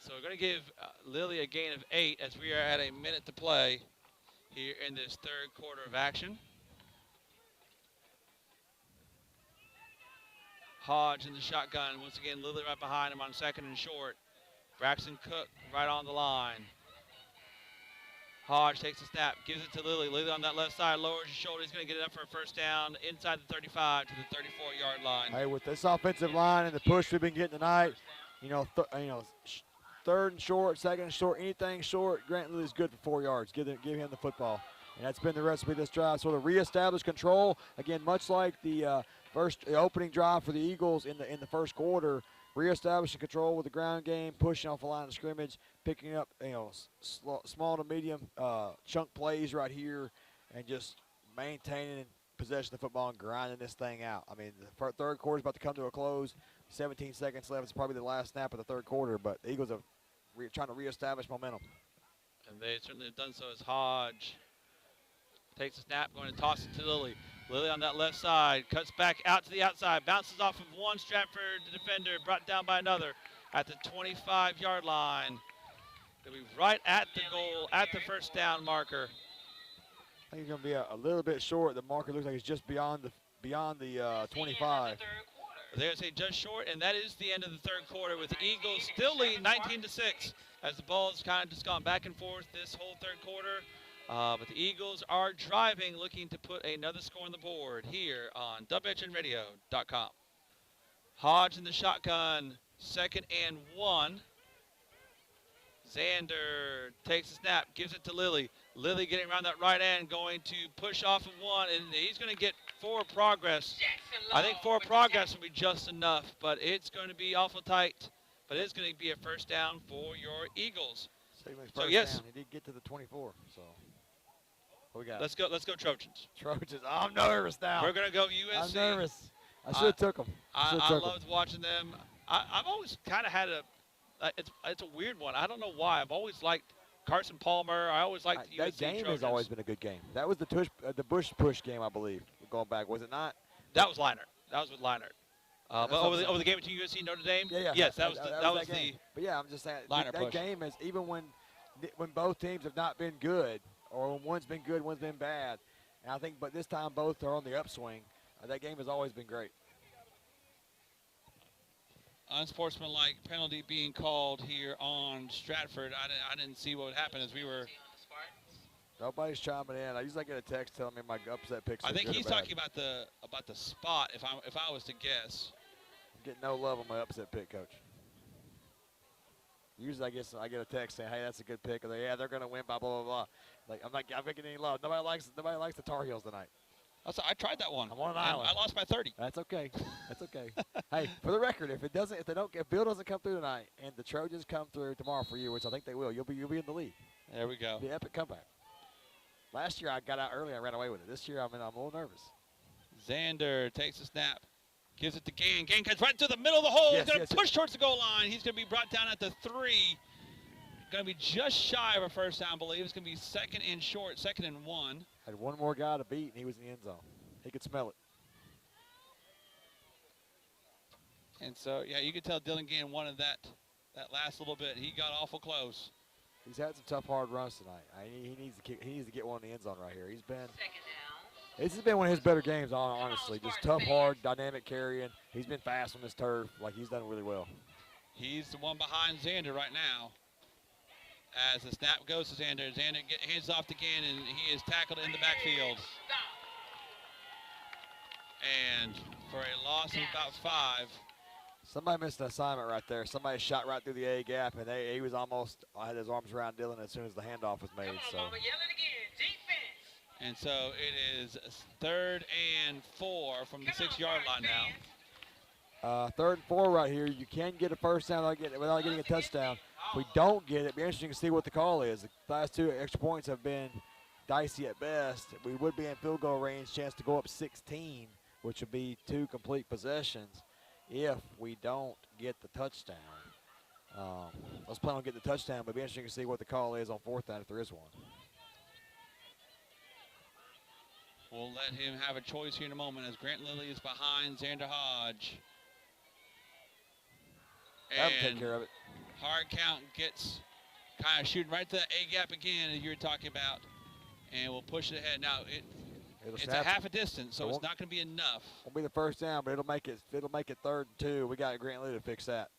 A: So we're going to give Lilly a gain of 8 as we are at a minute to play here in this 3rd quarter of action. Hodge in the shotgun. Once again, Lilly right behind him on 2nd and short. Braxton Cook right on the line. Hodge takes a snap, gives it to Lilly. Lilly on that left side, lowers his shoulder. He's going to get it up for a 1st down inside the 35 to the 34-yard line.
B: Hey, with this offensive line and the push we've been getting tonight, 3rd and short, 2nd and short, anything short, Grant Lilly's good for 4 yards. Give him the football. And that's been the recipe of this drive. Sort of reestablish control. Again, much like the opening drive for the Eagles in the 1st quarter, reestablishing control with the ground game, pushing off the line of scrimmage, picking up small to medium chunk plays right here, and just maintaining possession of the football and grinding this thing out. I mean, the 3rd quarter is about to come to a close. 17 seconds left. It's probably the last snap of the 3rd quarter, but the Eagles are trying to reestablish momentum.
A: And they certainly have done so as Hodge takes a snap, going to toss it to Lilly. Lily on that left side, cuts back out to the outside, bounces off of one Stratford defender, brought down by another at the 25-yard line. They'll be right at the goal, at the first down marker.
B: I think he's going to be a little bit short. The marker looks like it's just beyond the 25.
A: There's a just short, and that is the end of the third quarter with the Eagles still lead 19-6 as the ball's kind of just gone back and forth this whole third quarter. But the Eagles are driving, looking to put another score on the board here on WHINradio.com. Hodge in the shotgun, 2nd and 1. Xander takes a snap, gives it to Lilly. Lilly getting around that right end, going to push off of one, and he's going to get forward progress. I think forward progress will be just enough, but it's going to be awful tight. But it's going to be a first down for your Eagles.
B: So yes, down. He did get to the 24. So what we got?
A: Let's go Trojans.
B: Trojans. I'm nervous now.
A: We're going to go USC.
B: I'm nervous. I should have took them.
A: I loved watching them. I've always kind of had it's a weird one. I don't know why. I've always liked Carson Palmer. I always liked the USC
B: That game
A: Trojans.
B: has always been a good game. That was the Bush push game, I believe. Going back, was it not?
A: That was Leinart. That was with Leinart. But over the game between USC and Notre Dame.
B: Yeah.
A: Yes, that was the game.
B: But yeah, I'm just saying
A: Leinart
B: that
A: push.
B: game is even when both teams have not been good, or when one's been good, one's been bad. And I think, but this time both are on the upswing. That game has always been great.
A: Unsportsmanlike penalty being called here on Stratford. I didn't see what would happen as we were.
B: Nobody's chiming in. I usually get a text telling me my upset picks.
A: I think he's talking about the spot. If I was to guess.
B: I'm getting no love on my upset pick, Coach. Usually I get a text saying, "Hey, that's a good pick," or "Yeah, they're going to win by blah blah blah." Like I'm not getting any love. Nobody likes the Tar Heels tonight.
A: I tried that one.
B: I'm on an island.
A: I lost by 30.
B: That's okay. That's okay. Hey, for the record, if Bill doesn't come through tonight, and the Trojans come through tomorrow for you, which I think they will, you'll be in the lead.
A: There we go.
B: It'll be an epic comeback. Last year I got out early, I ran away with it. This year I'm a little nervous.
A: Xander takes a snap, gives it to Gang. Gang comes right to the middle of the hole. He's going to push towards the goal line. He's going to be brought down at the 3. Going to be just shy of a first down, I believe. It's going to be 2nd and short, 2nd and 1.
B: Had one more guy to beat, and he was in the end zone. He could smell it.
A: And so, yeah, you could tell Dylan Gann wanted that last little bit. He got awful close.
B: He's had some tough, hard runs tonight. He needs to get one in the end zone right here. This has been one of his better games, honestly. Just tough, hard, dynamic carrying. He's been fast on this turf. Like, he's done really well.
A: He's the one behind Xander right now. As the snap goes to Xander. Xander hands off to Gann, and he is tackled in the backfield. And for a loss of about 5.
B: Somebody missed an assignment right there. Somebody shot right through the A gap, and he was almost had his arms around Dylan as soon as the handoff was made. So.
A: And so it is 3rd and 4 from the 6-yard line now.
B: 3rd and 4 right here. You can get a first down without getting a touchdown. If we don't get it, it'd be interesting to see what the call is. The last 2 extra points have been dicey at best. We would be in field goal range, chance to go up 16, which would be 2 complete possessions if we don't get the touchdown. Let's plan on getting the touchdown, but it'd be interesting to see what the call is on 4th down if there is one.
A: We'll let him have a choice here in a moment as Grant Lilly is behind Xander Hodge.
B: That'll take care of it.
A: Hard count gets kind of shooting right to that A gap again as you were talking about. And we'll push it ahead. Now it's a half a distance, so it's not going to be enough.
B: Won't be the first down, but it'll make it 3rd and 2. We got Grant Lilly to fix that.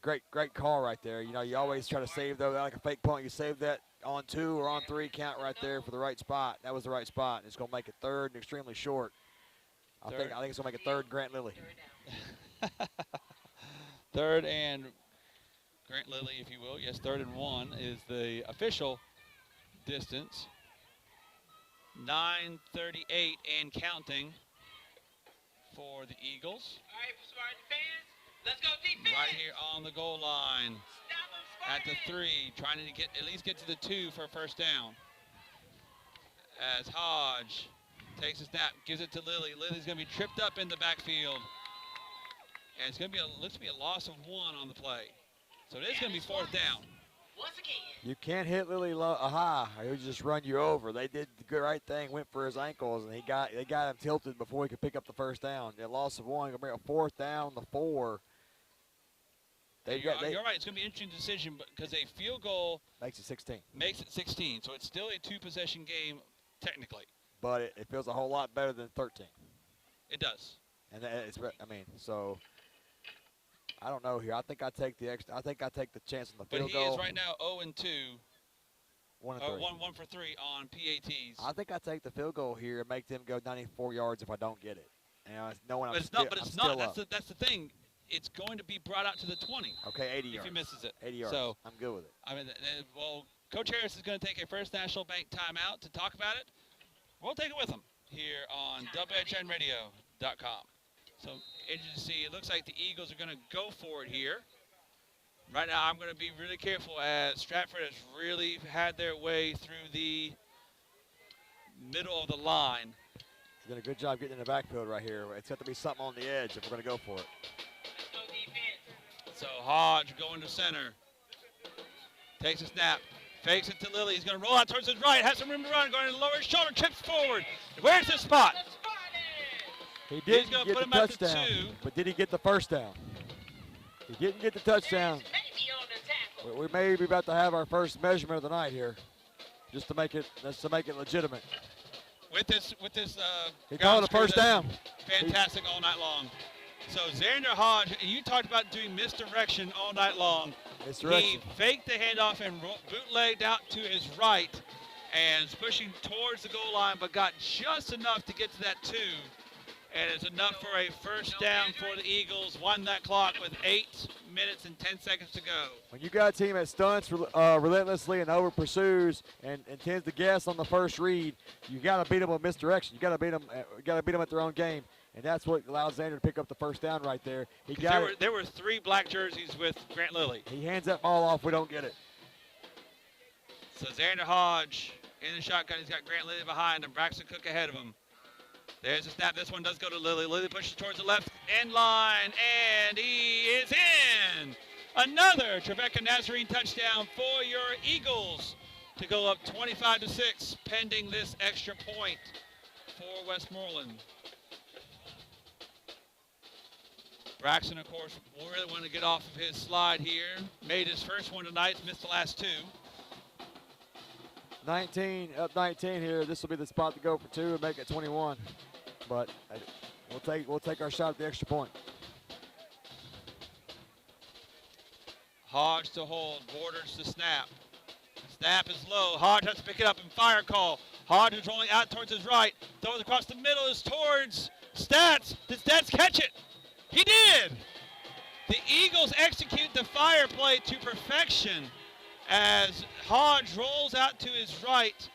B: Great call right there. You know, you always try to save though like a fake punt. You save that on 2 or on 3 count right there for the right spot. That was the right spot. It's going to make it 3rd and extremely short. I think it's going to make it 3rd Grant Lilly.
A: 3rd and Grant Lilly, if you will. Yes, 3rd and 1 is the official distance. 9:38 and counting for the Eagles.
C: All right, Spartan fans, let's go defense.
A: Right here on the goal line at the 3, trying to at least get to the 2 for a first down. As Hodge takes a snap, gives it to Lilly. Lilly's going to be tripped up in the backfield. And it's going to be looks to be a loss of 1 on the play. So it is going to be 4th down.
C: once again.
B: You can't hit Lily high, or he'll just run you over. They did the right thing, went for his ankles, and they got him tilted before he could pick up the first down. They loss of one, gonna bring a 4th down, the 4.
A: You're right. It's going to be an interesting decision, because a field goal
B: makes it 16.
A: Makes it 16, so it's still a 2-possession game technically.
B: But it feels a whole lot better than 13.
A: It does.
B: And so I don't know here. I think I take the chance on the field goal.
A: But he is right now 0-2.
B: 1 and 3.
A: 1 for 3 on PATs.
B: I think I take the field goal here and make them go 94 yards if I don't get it.
A: But it's not. That's the thing. It's going to be brought out to the 20.
B: Okay, 80 yards.
A: If he misses it.
B: 80 yards. So I'm good with it.
A: I mean, Coach Harris is going to take a First National Bank timeout to talk about it. We'll take it with him here on WHINradio.com. So interesting to see. It looks like the Eagles are going to go for it here. Right now, I'm going to be really careful, as Stratford has really had their way through the middle of the line.
B: He's done a good job getting in the backfield right here. It's got to be something on the edge if we're going to go for it.
A: So Hodge going to center. Takes a snap. Fakes it to Lilly. He's going to roll out towards his right. Has some room to run. Going to lower his shoulder. Trips forward. Where's the spot?
B: He didn't get the touchdown, but did he get the first down? He didn't get the touchdown. We may be about to have our first measurement of the night here, just to make it legitimate.
A: With this,
B: he called a first down.
A: Fantastic all night long. So Xander Hodge, and you talked about doing misdirection all night long. He faked the handoff and bootlegged out to his right, and is pushing towards the goal line, but got just enough to get to that 2. And it's enough for a first down for the Eagles. Won that clock with 8 minutes and 10 seconds to go.
B: When you got a team that stunts relentlessly and over pursues and tends to guess on the first read, you got to beat them with misdirection. You got to beat them. At their own game, and that's what allowed Xander to pick up the first down right there.
A: There were 3 black jerseys with Grant Lilly.
B: He hands that ball off. We don't get it.
A: So Xander Hodge in the shotgun. He's got Grant Lilly behind him. Braxton Cook ahead of him. There's a snap. This one does go to Lilly. Lilly pushes towards the left end line, and he is in. Another Trevecca Nazarene touchdown for your Eagles to go up 25-6, pending this extra point for Westmoreland. Braxton, of course, will really want to get off of his slide here. Made his first one tonight, missed the last 2.
B: 19 here. This will be the spot to go for 2 and make it 21. But we'll take our shot at the extra point.
A: Hodge to hold, Borders to snap. Snap is low. Hodge has to pick it up and fire call. Hodge is rolling out towards his right. Throws across the middle is towards Stats. Did Stats catch it? He did. The Eagles execute the fire play to perfection as Hodge rolls out to his right,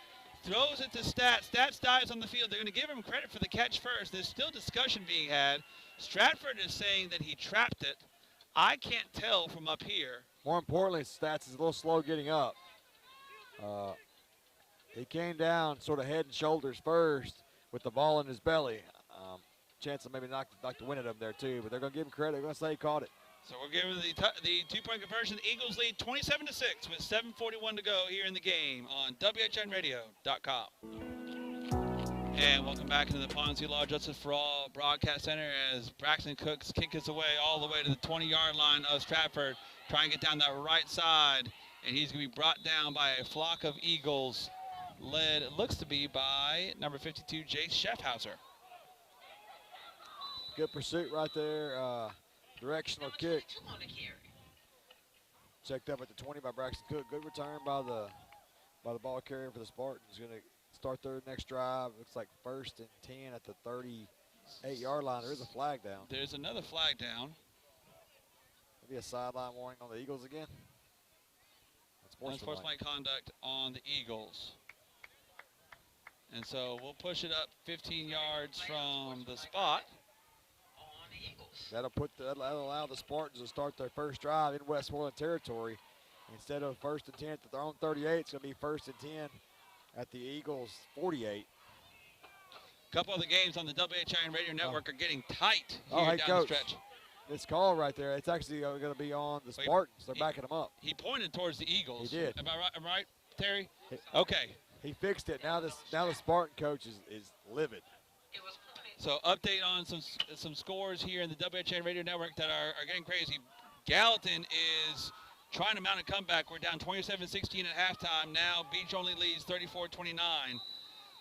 A: throws it to Stats. Stats dives on the field. They're going to give him credit for the catch first. There's still discussion being had. Stratford is saying that he trapped it. I can't tell from up here.
B: More importantly, Stats is a little slow getting up. He came down sort of head and shoulders first with the ball in his belly. Chance of maybe knock the wind at him there too, but they're going to give him credit. They're going to say he caught it.
A: So we're giving the 2-point conversion. The Eagles lead 27-6 with 7:41 to go here in the game on WHINradio.com. And welcome back into the Ponzi Law Justice for All Broadcast Center as Braxton Cooks kick us away all the way to the 20-yard line of Stratford, trying to get down that right side, and he's going to be brought down by a flock of Eagles led, it looks to be by number 52, Jace Schaffhauser.
B: Good pursuit right there. Directional kick. Checked up at the 20 by Braxton Cook. Good return by the ball carrier for the Spartans. Going to start their next drive. Looks like 1st and 10 at the 38-yard line. There is a flag down.
A: There's another flag down.
B: Maybe a sideline warning on the Eagles again.
A: Unsportsmanlike conduct on the Eagles. And so we'll push it up 15 yards from the spot.
B: That'll allow the Spartans to start their first drive in Westmoreland territory. Instead of 1st and 10 at their own 38, it's going to be 1st and 10 at the Eagles 48.
A: A couple of the games on the WHIN Radio Network are getting tight here
B: hey,
A: down
B: Coach.
A: the stretch.
B: this call right there. It's actually going to be on the Spartans. They're backing them up.
A: He pointed towards the Eagles.
B: He did.
A: Am I right, Terry? Okay.
B: He fixed it. Now the Spartan coach is livid.
A: So update on some scores here in the WHIN Radio Network that are getting crazy. Gallatin is trying to mount a comeback. We're down 27-16 at halftime. Now Beach only leads 34-29.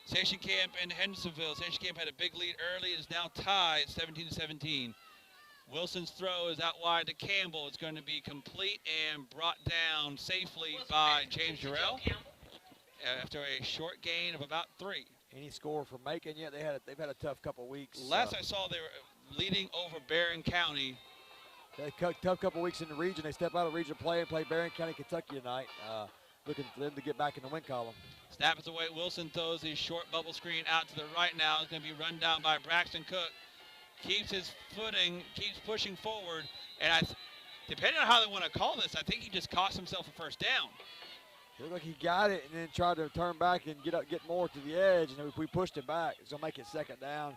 A: Station Camp and Hendersonville. Station Camp had a big lead early. It is now tied 17-17. Wilson's throw is out wide to Campbell. It's going to be complete and brought down safely by James Jarrell after a short gain of about 3.
B: Any score for Macon yet? They've had a tough couple weeks.
A: Last I saw, they were leading over Barron County.
B: They had a tough couple weeks in the region. They step out of region play and play Barron County, Kentucky tonight. Looking for them to get back in the win column.
A: Snap is away. Wilson throws his short bubble screen out to the right now. It's going to be run down by Braxton Cook. Keeps his footing, keeps pushing forward. And depending on how they want to call this, I think he just cost himself a first down.
B: It looked like he got it and then tried to turn back and get more to the edge. And if we pushed it back, it's going to make it second down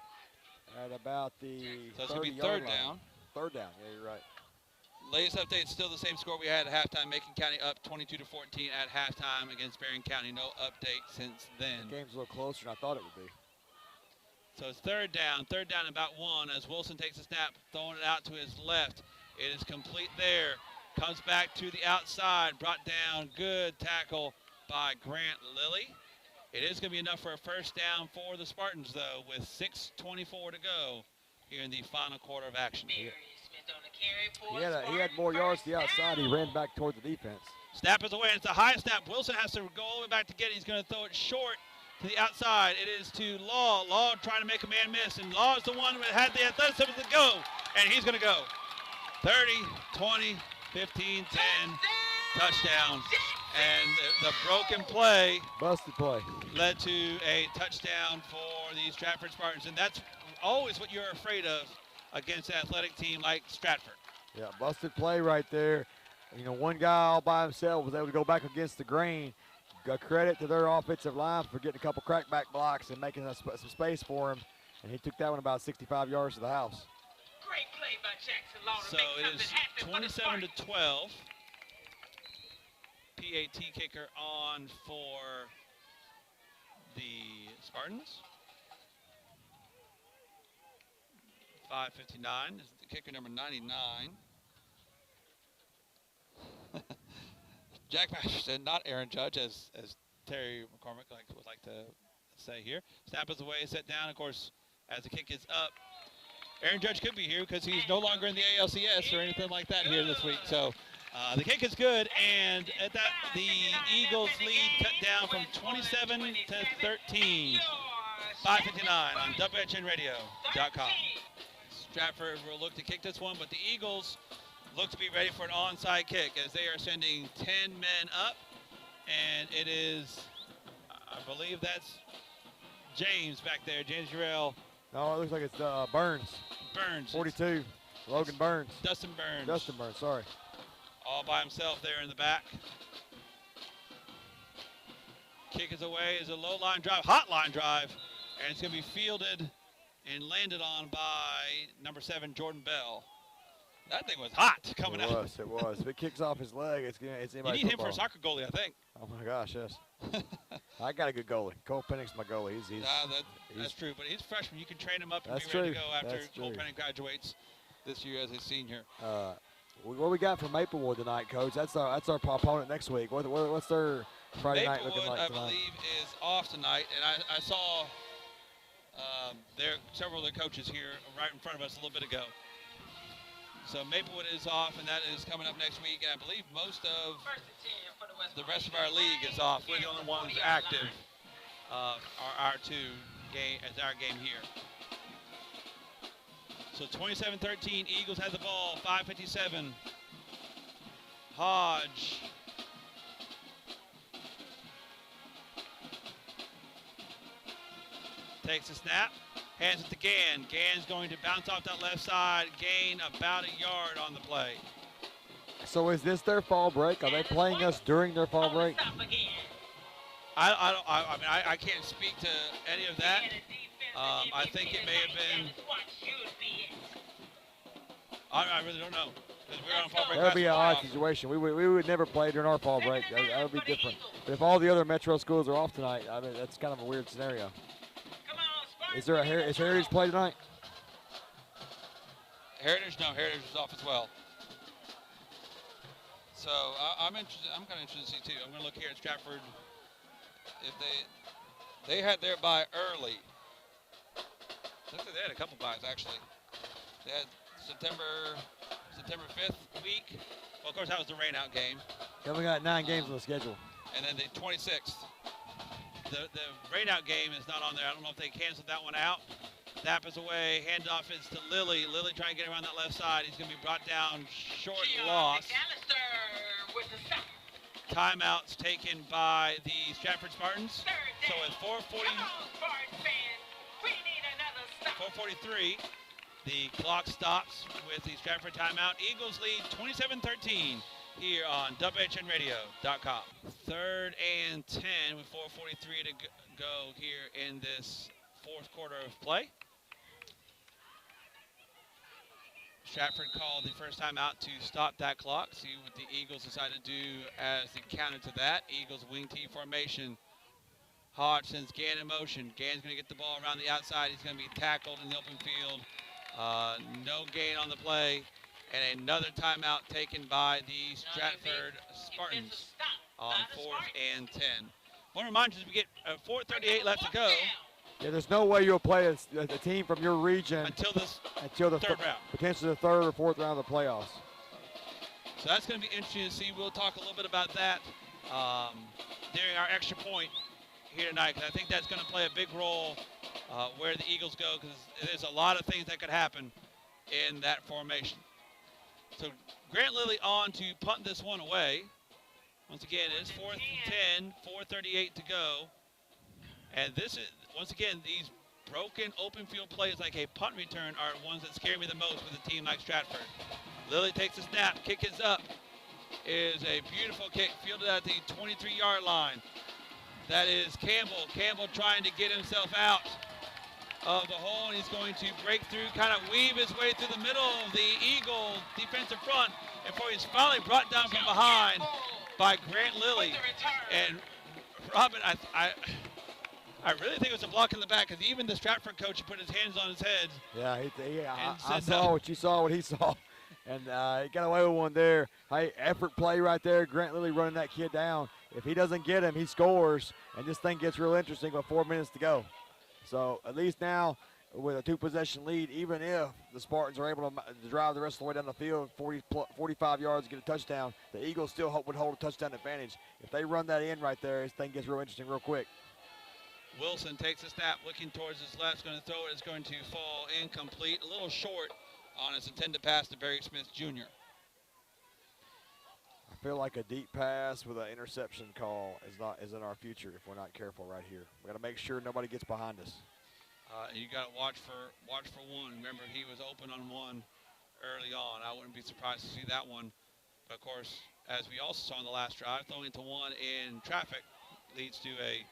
B: at about the
A: So it's going to be third down.
B: Third down, yeah, you're right.
A: Latest update, still the same score we had at halftime. Macon County up 22-14 at halftime against Barron County. No update since then.
B: The game's a little closer than I thought it would be.
A: So it's third down about 1 as Wilson takes a snap, throwing it out to his left. It is complete there. Comes back to the outside, brought down. Good tackle by Grant Lilly. It is going to be enough for a first down for the Spartans, though, with 6:24 to go here in the final quarter of action.
B: He had more yards to the outside. He ran back toward the defense.
A: Snap is away. It's a high snap. Wilson has to go all the way back to get it. He's going to throw it short to the outside. It is to Law. Law trying to make a man miss, and Law is the one that had the athleticism to go, and he's going to go. 30, 20, 15, 10, touchdown. And the broken play,
B: busted play,
A: led to a touchdown for the Stratford Spartans, and that's always what you're afraid of against an athletic team like Stratford.
B: Yeah, busted play right there. You know, one guy all by himself was able to go back against the grain. Got credit to their offensive line for getting a couple crackback blocks and making some space for him, and he took that one about 65 yards to the house.
C: Great play by Jackson Law to
A: so
C: make
A: it is
C: something happen
A: 27-12. PAT kicker on for the Spartans. 5:59 is the kicker, number 99. Jack Masterson, not Aaron Judge, as Terry McCormick would like to say here. Snap is away, set down. Of course, as the kick is up, Aaron Judge could be here because he's no longer in the ALCS or anything like that here this week. So the kick is good, and at that, the Eagles lead cut down from 27 to 13. 5:59 on WHINradio.com. Stratford will look to kick this one, but the Eagles look to be ready for an onside kick as they are sending 10 men up, and it is, I believe that's James back there, James Jarrell.
B: No, it looks like it's Burns.
A: Burns.
B: 42, Logan Burns.
A: Dustin Burns.
B: Dustin Burns, sorry.
A: All by himself there in the back. Kick is away, is a low line drive, hot line drive, and it's going to be fielded and landed on by number 7, Jordan Bell. That thing was hot coming out.
B: It was. If it kicks off his leg, it's anybody's
A: You need
B: football.
A: him for a soccer goalie, I think.
B: Oh my gosh, yes. I got a good goalie. Cole Pennick's my goalie.
A: That's true, but he's a freshman. You can train him up and
B: That's
A: be ready to
B: true.
A: go after
B: That's
A: Cole
B: true.
A: Pennick graduates this year as a senior.
B: What we got for Maplewood tonight, Coach? That's our opponent next week. What's their Friday night looking
A: Maplewood,
B: like
A: I
B: tonight?
A: believe, is off tonight, and I saw there are several of the coaches here right in front of us a little bit ago. So Maplewood is off, and that is coming up next week. And I believe most of the rest of our league is off. We're the only ones active. Our two game as our game here. So 27-13, Eagles have the ball. 5:57. Hodge. Takes a snap. Hands it to Gann. Gann's going to bounce off that left side. Gain about a yard on the play.
B: So is this their fall break? Are they playing us during their fall break?
A: I can't speak to any of that. I think it may have been. I really don't know. Because we're on fall break.
B: That would be an odd
A: basketball.
B: situation. We would never play during our fall break. That would be different. But if all the other metro schools are off tonight, I mean, that's kind of a weird scenario. Is there is Heritage play tonight?
A: Heritage is off as well. So I'm interested. I'm kind of interested to see too. I'm going to look here at Stratford. If they had their bye early. Looks like they had a couple byes actually. They had September 5th week. Well, of course that was the rainout game.
B: Yeah, we got 9 games on the schedule.
A: And then the 26th. The rainout game is not on there. I don't know if they canceled that one out. Snap is away. Handoff is to Lilly. Lilly trying to get around that left side. He's going to be brought down short loss. Timeouts taken by the Stratford Spartans. So at 4:43, the clock stops with the Stratford timeout. Eagles lead 27-13 here on WHINradio.com. 3rd and 10 with 4:43 to go here in this fourth quarter of play. Stratford called the first time out to stop that clock. See what the Eagles decide to do as the counter to that. Eagles wing T formation. Hodgson's Gann in motion. Gann's going to get the ball around the outside. He's going to be tackled in the open field. No gain on the play. And another timeout taken by the Stratford Spartans on 4th and 10. I want to remind you, as we get 4:38 left to go.
B: Yeah, there's no way you'll play a team from your region
A: until
B: the
A: third round.
B: Potentially the 3rd or 4th round of the playoffs.
A: So that's going to be interesting to see. We'll talk a little bit about that during our extra point here tonight, because I think that's going to play a big role where the Eagles go, because there's a lot of things that could happen in that formation. So Grant Lilly on to punt this one away. Once again, it is 4th and 10, 4:38 to go. And this is, once again, these broken open field plays like a punt return are ones that scare me the most with a team like Stratford. Lilly takes a snap, kick is up. Is a beautiful kick fielded at the 23-yard line. That is Campbell. Campbell trying to get himself out of the hole, and he's going to break through, kind of weave his way through the middle of the Eagle defensive front before he's finally brought down from behind by Grant Lilly. And Robin, I really think it was a block in the back, because even the Stratford coach put his hands on his head.
B: Yeah, I saw what you saw, what he saw. And he got away with one there. Hey, effort play right there. Grant Lilly running that kid down. If he doesn't get him, he scores. And this thing gets real interesting with 4 minutes to go. So at least now with a 2-possession lead, even if the Spartans are able to drive the rest of the way down the field, 45 yards, get a touchdown, the Eagles still would hold a touchdown advantage. If they run that in right there, this thing gets real interesting real quick.
A: Wilson takes a snap, looking towards his left, going to throw it. It's going to fall incomplete, a little short on his intended pass to Barry Smith Jr.
B: I feel like a deep pass with an interception call is in our future if we're not careful right here. We got to make sure nobody gets behind us.
A: You got to watch for one. Remember, he was open on one early on. I wouldn't be surprised to see that one. But of course, as we also saw in the last drive, throwing to one in traffic leads to a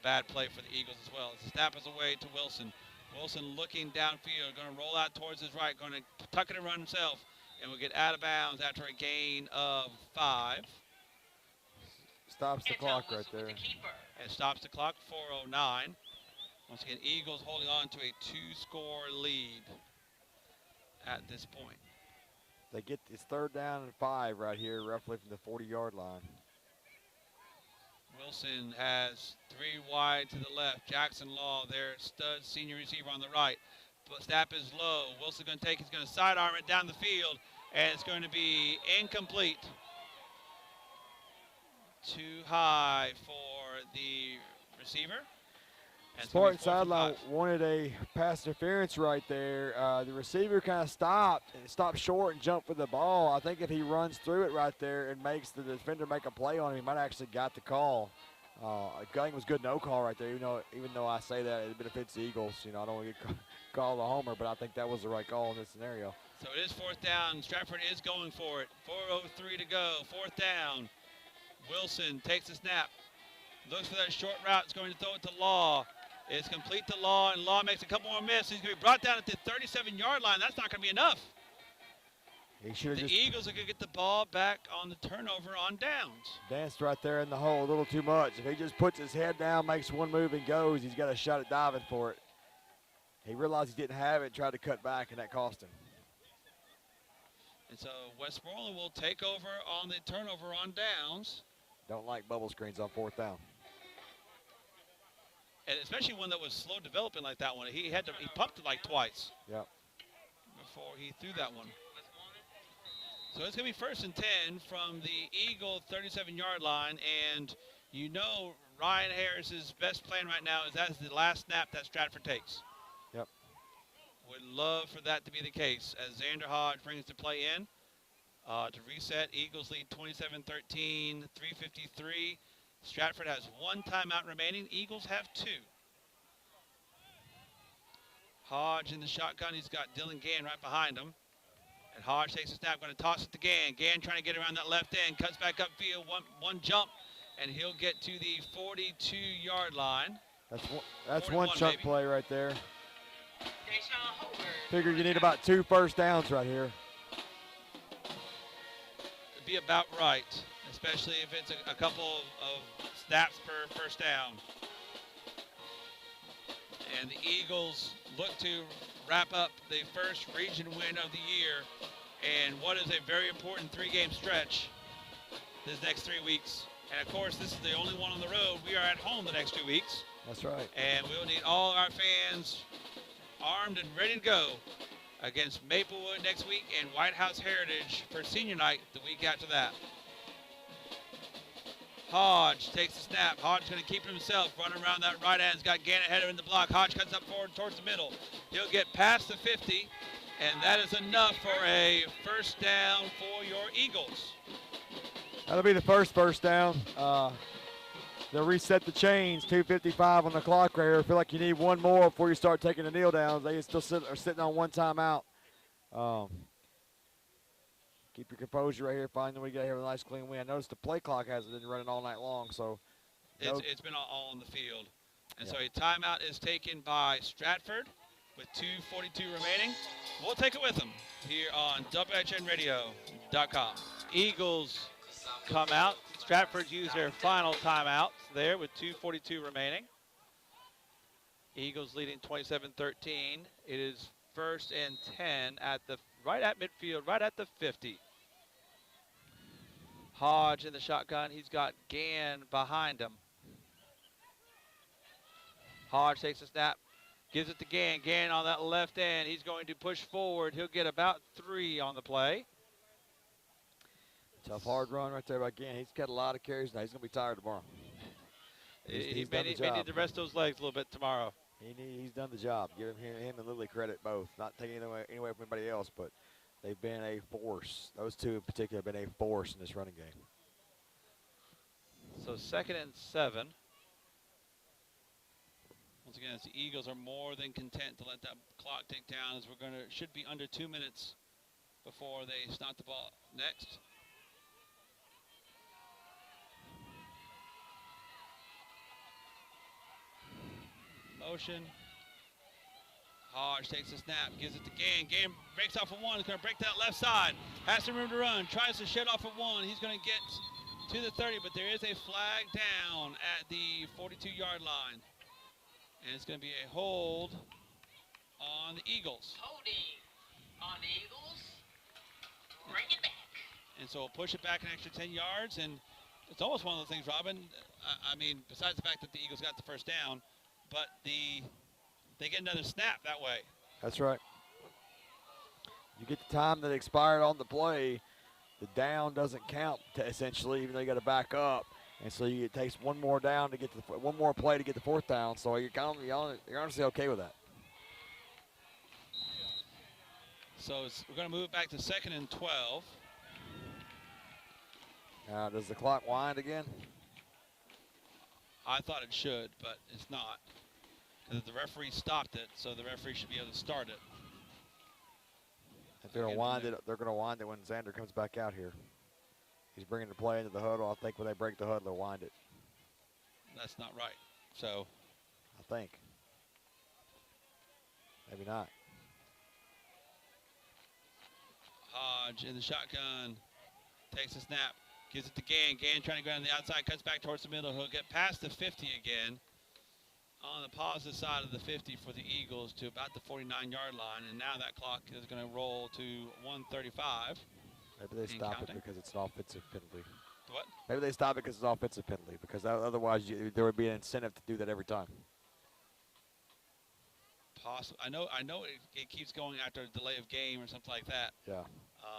A: bad play for the Eagles as well. The snap is away to Wilson. Wilson looking downfield, going to roll out towards his right, going to tuck it and run himself, and will get out of bounds after a gain of 5.
B: Stops the clock right there.
A: And stops the clock, 4:09. Once again, Eagles holding on to a 2-score lead at this point.
B: They get it's 3rd down and 5 right here, roughly from the 40-yard line.
A: Wilson has 3 wide to the left. Jackson Law, their stud senior receiver on the right. But snap is low. Wilson going to take, he's going to sidearm it down the field, and it's going to be incomplete. Too high for the receiver.
B: Spartan sideline wanted a pass interference right there. The receiver kind of stopped short and jumped for the ball. I think if he runs through it right there and makes the defender make a play on him, he might actually got the call. I think it was good no call right there. Even though I say that it benefits the Eagles, I don't want to get called a homer, but I think that was the right call in this scenario.
A: So it is 4th down. Stratford is going for it. 4:03 to go. 4th down. Wilson takes a snap. Looks for that short route. It's going to throw it to Law. It's complete to Law, and Law makes a couple more misses. He's going to be brought down at the 37-yard line. That's not going to be enough.
B: He should have
A: The
B: just
A: Eagles are going to get the ball back on the turnover on downs.
B: danced right there in the hole a little too much. If he just puts his head down, makes one move and goes, he's got a shot at diving for it. He realized he didn't have it and tried to cut back, and that cost him.
A: And so Westmoreland will take over on the turnover on downs.
B: Don't like bubble screens on 4th down.
A: And especially one that was slow developing like that one. He pumped it like twice.
B: Yep.
A: Before he threw that one. So it's going to be 1st and 10 from the Eagle 37-yard line. And you know Ryan Harris's best plan right now is that's the last snap that Stratford takes.
B: Yep.
A: Would love for that to be the case as Xander Hodge brings the play in to reset. Eagles lead 27-13, 3:53. Stratford has 1 timeout remaining. Eagles have 2. Hodge in the shotgun. He's got Dylan Gann right behind him. And Hodge takes a snap, going to toss it to Gann. Gann trying to get around that left end, cuts back upfield, one jump, and he'll get to the 42-yard line.
B: That's one chunk
A: maybe.
B: play right there.
C: Deshaun Hoover.
B: Figured you need about 2 first downs right here.
A: It'd be about right, especially if it's a couple of snaps per first down. And the Eagles look to wrap up the first region win of the year and what is a very important 3-game stretch this next 3 weeks. And of course, this is the only one on the road. We are at home the next 2 weeks.
B: That's right.
A: And we'll need all our fans armed and ready to go against Maplewood next week and White House Heritage for senior night the week after that. Hodge takes the snap. Hodge is going to keep it himself, running around that right end. He's got Gann ahead of him in the block. Hodge cuts up forward towards the middle. He'll get past the 50, and that is enough for a first down for your Eagles.
B: That'll be the first down. They'll reset the chains. 2:55 on the clock right here. I feel like you need one more before you start taking the kneel downs. They still are sitting on 1 timeout. Keep your composure right here. Finally, we get here with a nice clean win. I noticed the play clock hasn't been running all night long, so
A: It's been all on the field. And so a timeout is taken by Stratford with 2:42 remaining. We'll take it with them here on WHINradio.com. Eagles come out. Stratford used their final timeout there with 2:42 remaining. Eagles leading 27-13. It is 1st and 10 right at midfield, right at the 50. Hodge in the shotgun. He's got Gann behind him. Hodge takes a snap, gives it to Gann. Gann on that left end. He's going to push forward. He'll get about 3 on the play.
B: Tough, hard run right there by Gann. He's got a lot of carries now. He's going to be tired tomorrow.
A: He may need to rest those legs a little bit tomorrow.
B: He's done the job. Give him and Lily credit both. Not taking anything away from anybody else, but they've been a force. Those two in particular have been a force in this running game.
A: So 2nd and 7. Once again, as the Eagles are more than content to let that clock tick down, as should be under 2 minutes before they snap the ball next. Motion. Hodge takes a snap, gives it to Gann. Gann breaks off of 1. He's going to break that left side. Has some room to run. Tries to shed off of 1. He's going to get to the 30, but there is a flag down at the 42-yard line. And it's going to be a hold on the Eagles.
C: Holding on the Eagles. Bring it back.
A: And so we'll push it back an extra 10 yards. And it's almost one of those things, Robin. I mean, besides the fact that the Eagles got the first down, but they get another snap that way.
B: That's right. You get the time that expired on the play, the down doesn't count essentially, even though you got to back up. And so it takes one more down to get to one more play to get the 4th down. So you're honestly okay with that.
A: So we're going to move back to 2nd and 12.
B: Now, does the clock wind again?
A: I thought it should, but it's not. Because the referee stopped it, so the referee should be able to start it.
B: If they're going to wind it, they're going to wind it when Xander comes back out here. He's bringing the play into the huddle. I think when they break the huddle, they'll wind it.
A: That's not right. So
B: I think. Maybe not.
A: Hodge in the shotgun. Takes a snap. Gives it to Gann. Gann trying to go on the outside. Cuts back towards the middle. He'll get past the 50 again. On the positive side of the 50 for the Eagles to about the 49-yard line. And now that clock is going to roll to 1:35.
B: Maybe they stop it because it's an offensive penalty.
A: What?
B: Maybe they stop it because it's an offensive penalty, because otherwise there would be an incentive to do that every time.
A: Possible. I know it keeps going after a delay of game or something like that.
B: Yeah.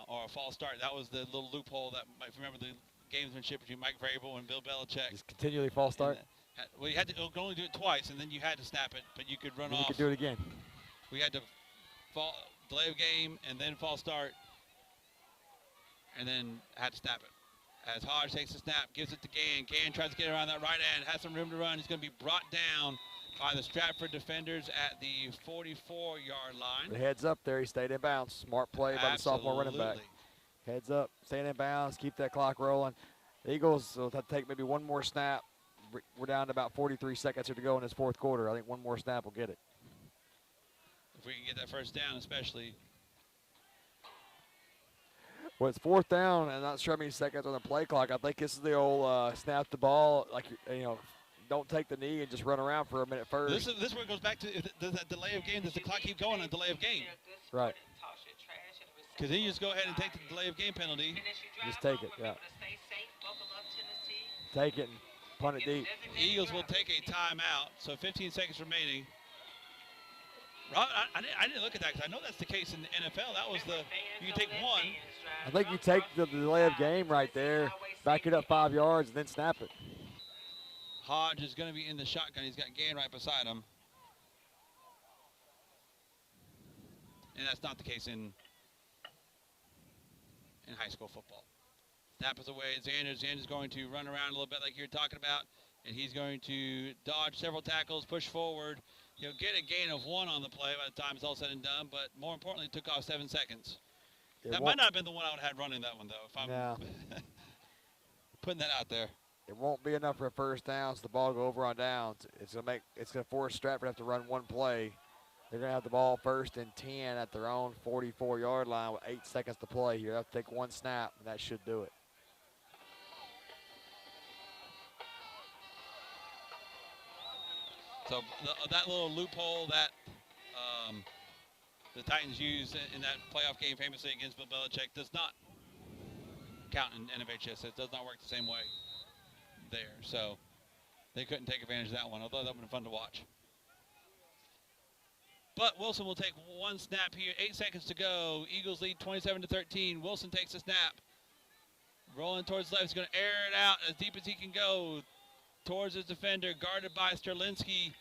A: Or a false start. That was the little loophole that, if you remember, the gamesmanship between Mike Vrabel and Bill Belichick.
B: Just continually false start?
A: Well, you could only do it twice, and then you had to snap it, but you could run off.
B: You could do it again.
A: We had to delay of game and then false start, and then had to snap it. As Hodge takes the snap, gives it to Gann. Gann tries to get around that right end, has some room to run. He's going to be brought down by the Stratford defenders at the 44-yard line.
B: The heads up there. He stayed in bounds. Smart play by the sophomore running back. Heads up, staying in bounds, keep that clock rolling. The Eagles will have to take maybe one more snap. We're down to about 43 seconds here to go in this fourth quarter. I think one more snap will get it.
A: If we can get that first down, especially.
B: Well, it's fourth down and not sure how many seconds on the play clock. I think this is the old snap the ball, like, don't take the knee and just run around for a minute first.
A: This is where it goes back to, does that delay of game, does the clock keep going on delay of game?
B: Right.
A: Because then you just go ahead and take the delay of game penalty.
B: Just take it, yeah. Take it and punt it deep.
A: Eagles will take a timeout, so 15 seconds remaining. Rob, I didn't look at that because I know that's the case in the NFL. That was you can take one.
B: I think you take the delay of game right there, back it up 5 yards, and then snap it.
A: Hodge is going to be in the shotgun. He's got Gann right beside him. And that's not the case in high school football. Snap is away. Xander's going to run around a little bit like you're talking about, and he's going to dodge several tackles, push forward. He'll get a gain of 1 on the play by the time it's all said and done, but more importantly, took off 7 seconds. That might not have been the one I would have had running that one, though, if I'm putting that out there.
B: It won't be enough for a first down, so the ball go over on downs. It's gonna force Stratford to have to run one play. They're gonna have the ball 1st and 10 at their own 44-yard line with 8 seconds to play here. They have to take one snap, and that should do it.
A: So that little loophole that the Titans used in that playoff game famously against Bill Belichick does not count in NFHS. It does not work the same way there. So they couldn't take advantage of that one, although that would have been fun to watch. But Wilson will take one snap here. 8 seconds to go. Eagles lead 27-13. Wilson takes a snap. Rolling towards left. He's going to air it out as deep as he can go towards his defender, guarded by Sterlinski.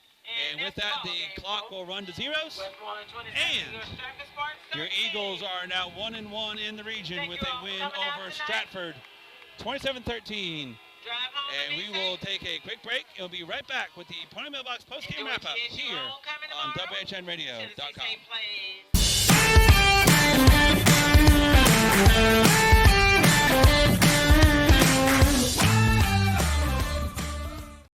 A: And with that, the clock will run to zeros. And your Eagles are now 1-1 in the region with a win over Stratford, 27-13. And we will take a quick break. We'll be right back with the Pony Mailbox postgame wrap-up here on WHINradio.com.